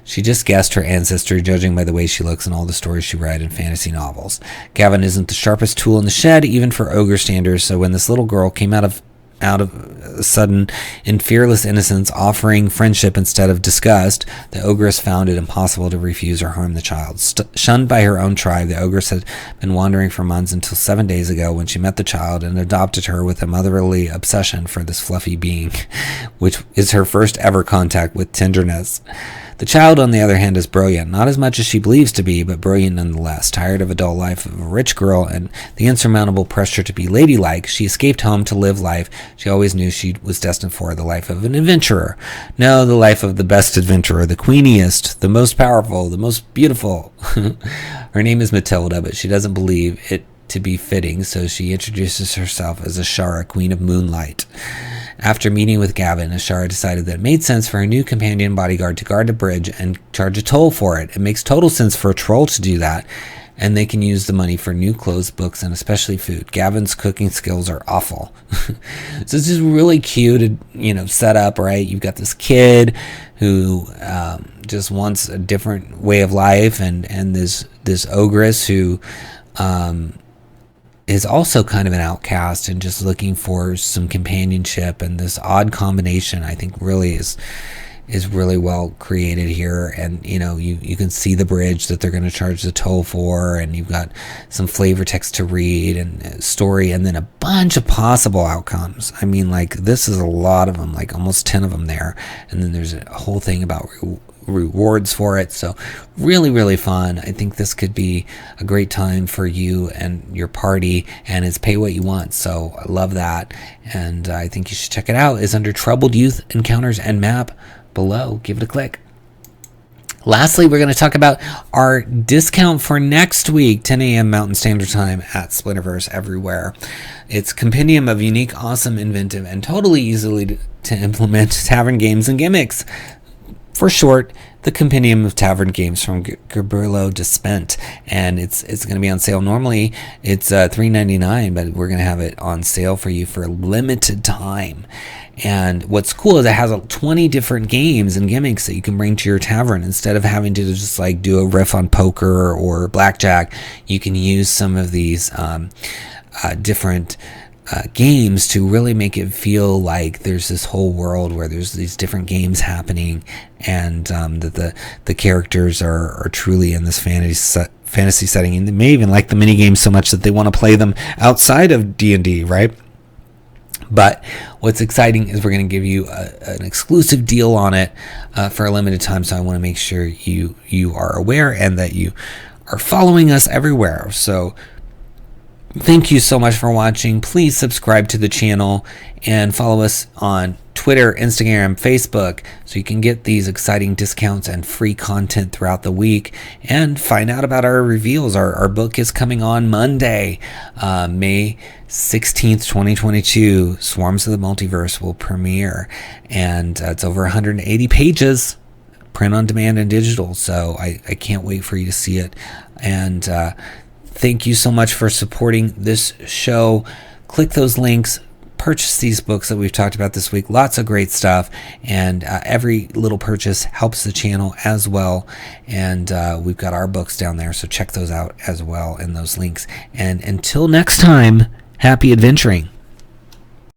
[SPEAKER 1] She just guessed her ancestry judging by the way she looks and all the stories she read in fantasy novels. Gavin isn't the sharpest tool in the shed, even for ogre standards, so when this little girl came out of a sudden in fearless innocence, offering friendship instead of disgust, the ogress found it impossible to refuse or harm the child. Shunned by her own tribe, the ogress had been wandering for months until 7 days ago when she met the child and adopted her with a motherly obsession for this fluffy being, which is her first ever contact with tenderness. The child, on the other hand, is brilliant, not as much as she believes to be, but brilliant nonetheless. Tired of a dull life of a rich girl and the insurmountable pressure to be ladylike, she escaped home to live life she always knew she was destined for, the life of an adventurer. No, the life of the best adventurer, the queeniest, the most powerful, the most beautiful. Her name is Matilda, but she doesn't believe it to be fitting, so she introduces herself as Ashara, Queen of Moonlight. After meeting with Gavin, Ashara decided that it made sense for her new companion bodyguard to guard the bridge and charge a toll for it. It makes total sense for a troll to do that, and they can use the money for new clothes, books, and especially food. Gavin's cooking skills are awful. So it's just really cute, set up, right? You've got this kid who just wants a different way of life, and this ogress who is also kind of an outcast and just looking for some companionship. And this odd combination, I think, really is really well created here. And you can see the bridge that they're going to charge the toll for, and you've got some flavor text to read and story, and then a bunch of possible outcomes. I mean, like, this is a lot of them, like almost 10 of them there, and then there's a whole thing about rewards for it. So really, really fun. I think this could be a great time for you and your party, and it's pay what you want. So I love that, and I think you should check it out. It's under Troubled Youth Encounters and Map below. Give it a click. Lastly, we're going to talk about our discount for next week, 10 a.m. Mountain Standard Time at Splinterverse everywhere. It's Compendium of Unique, Awesome, Inventive, and Totally Easily to Implement Tavern Games and Gimmicks. For short, the Compendium of Tavern Games from Ghbrlo Despent, and it's going to be on sale. Normally it's $3.99, but we're going to have it on sale for you for a limited time. And what's cool is it has 20 different games and gimmicks that you can bring to your tavern. Instead of having to just like do a riff on poker or blackjack, you can use some of these different games to really make it feel like there's this whole world where there's these different games happening, and that the characters are truly in this fantasy setting, and they may even like the mini games so much that they want to play them outside of D&D, right? But what's exciting is we're going to give you an exclusive deal on it for a limited time, so I want to make sure you are aware and that you are following us everywhere. So thank you so much for watching. Please subscribe to the channel and follow us on Twitter, Instagram, Facebook, so you can get these exciting discounts and free content throughout the week, and find out about our reveals. Our book is coming on Monday, May 16th, 2022. Swarms of the Multiverse will premiere, and it's over 180 pages, print on demand and digital, so I can't wait for you to see it. And thank you so much for supporting this show. Click those links. Purchase these books that we've talked about this week. Lots of great stuff, and every little purchase helps the channel as well. And we've got our books down there, so check those out as well in those links. And until next time, happy adventuring.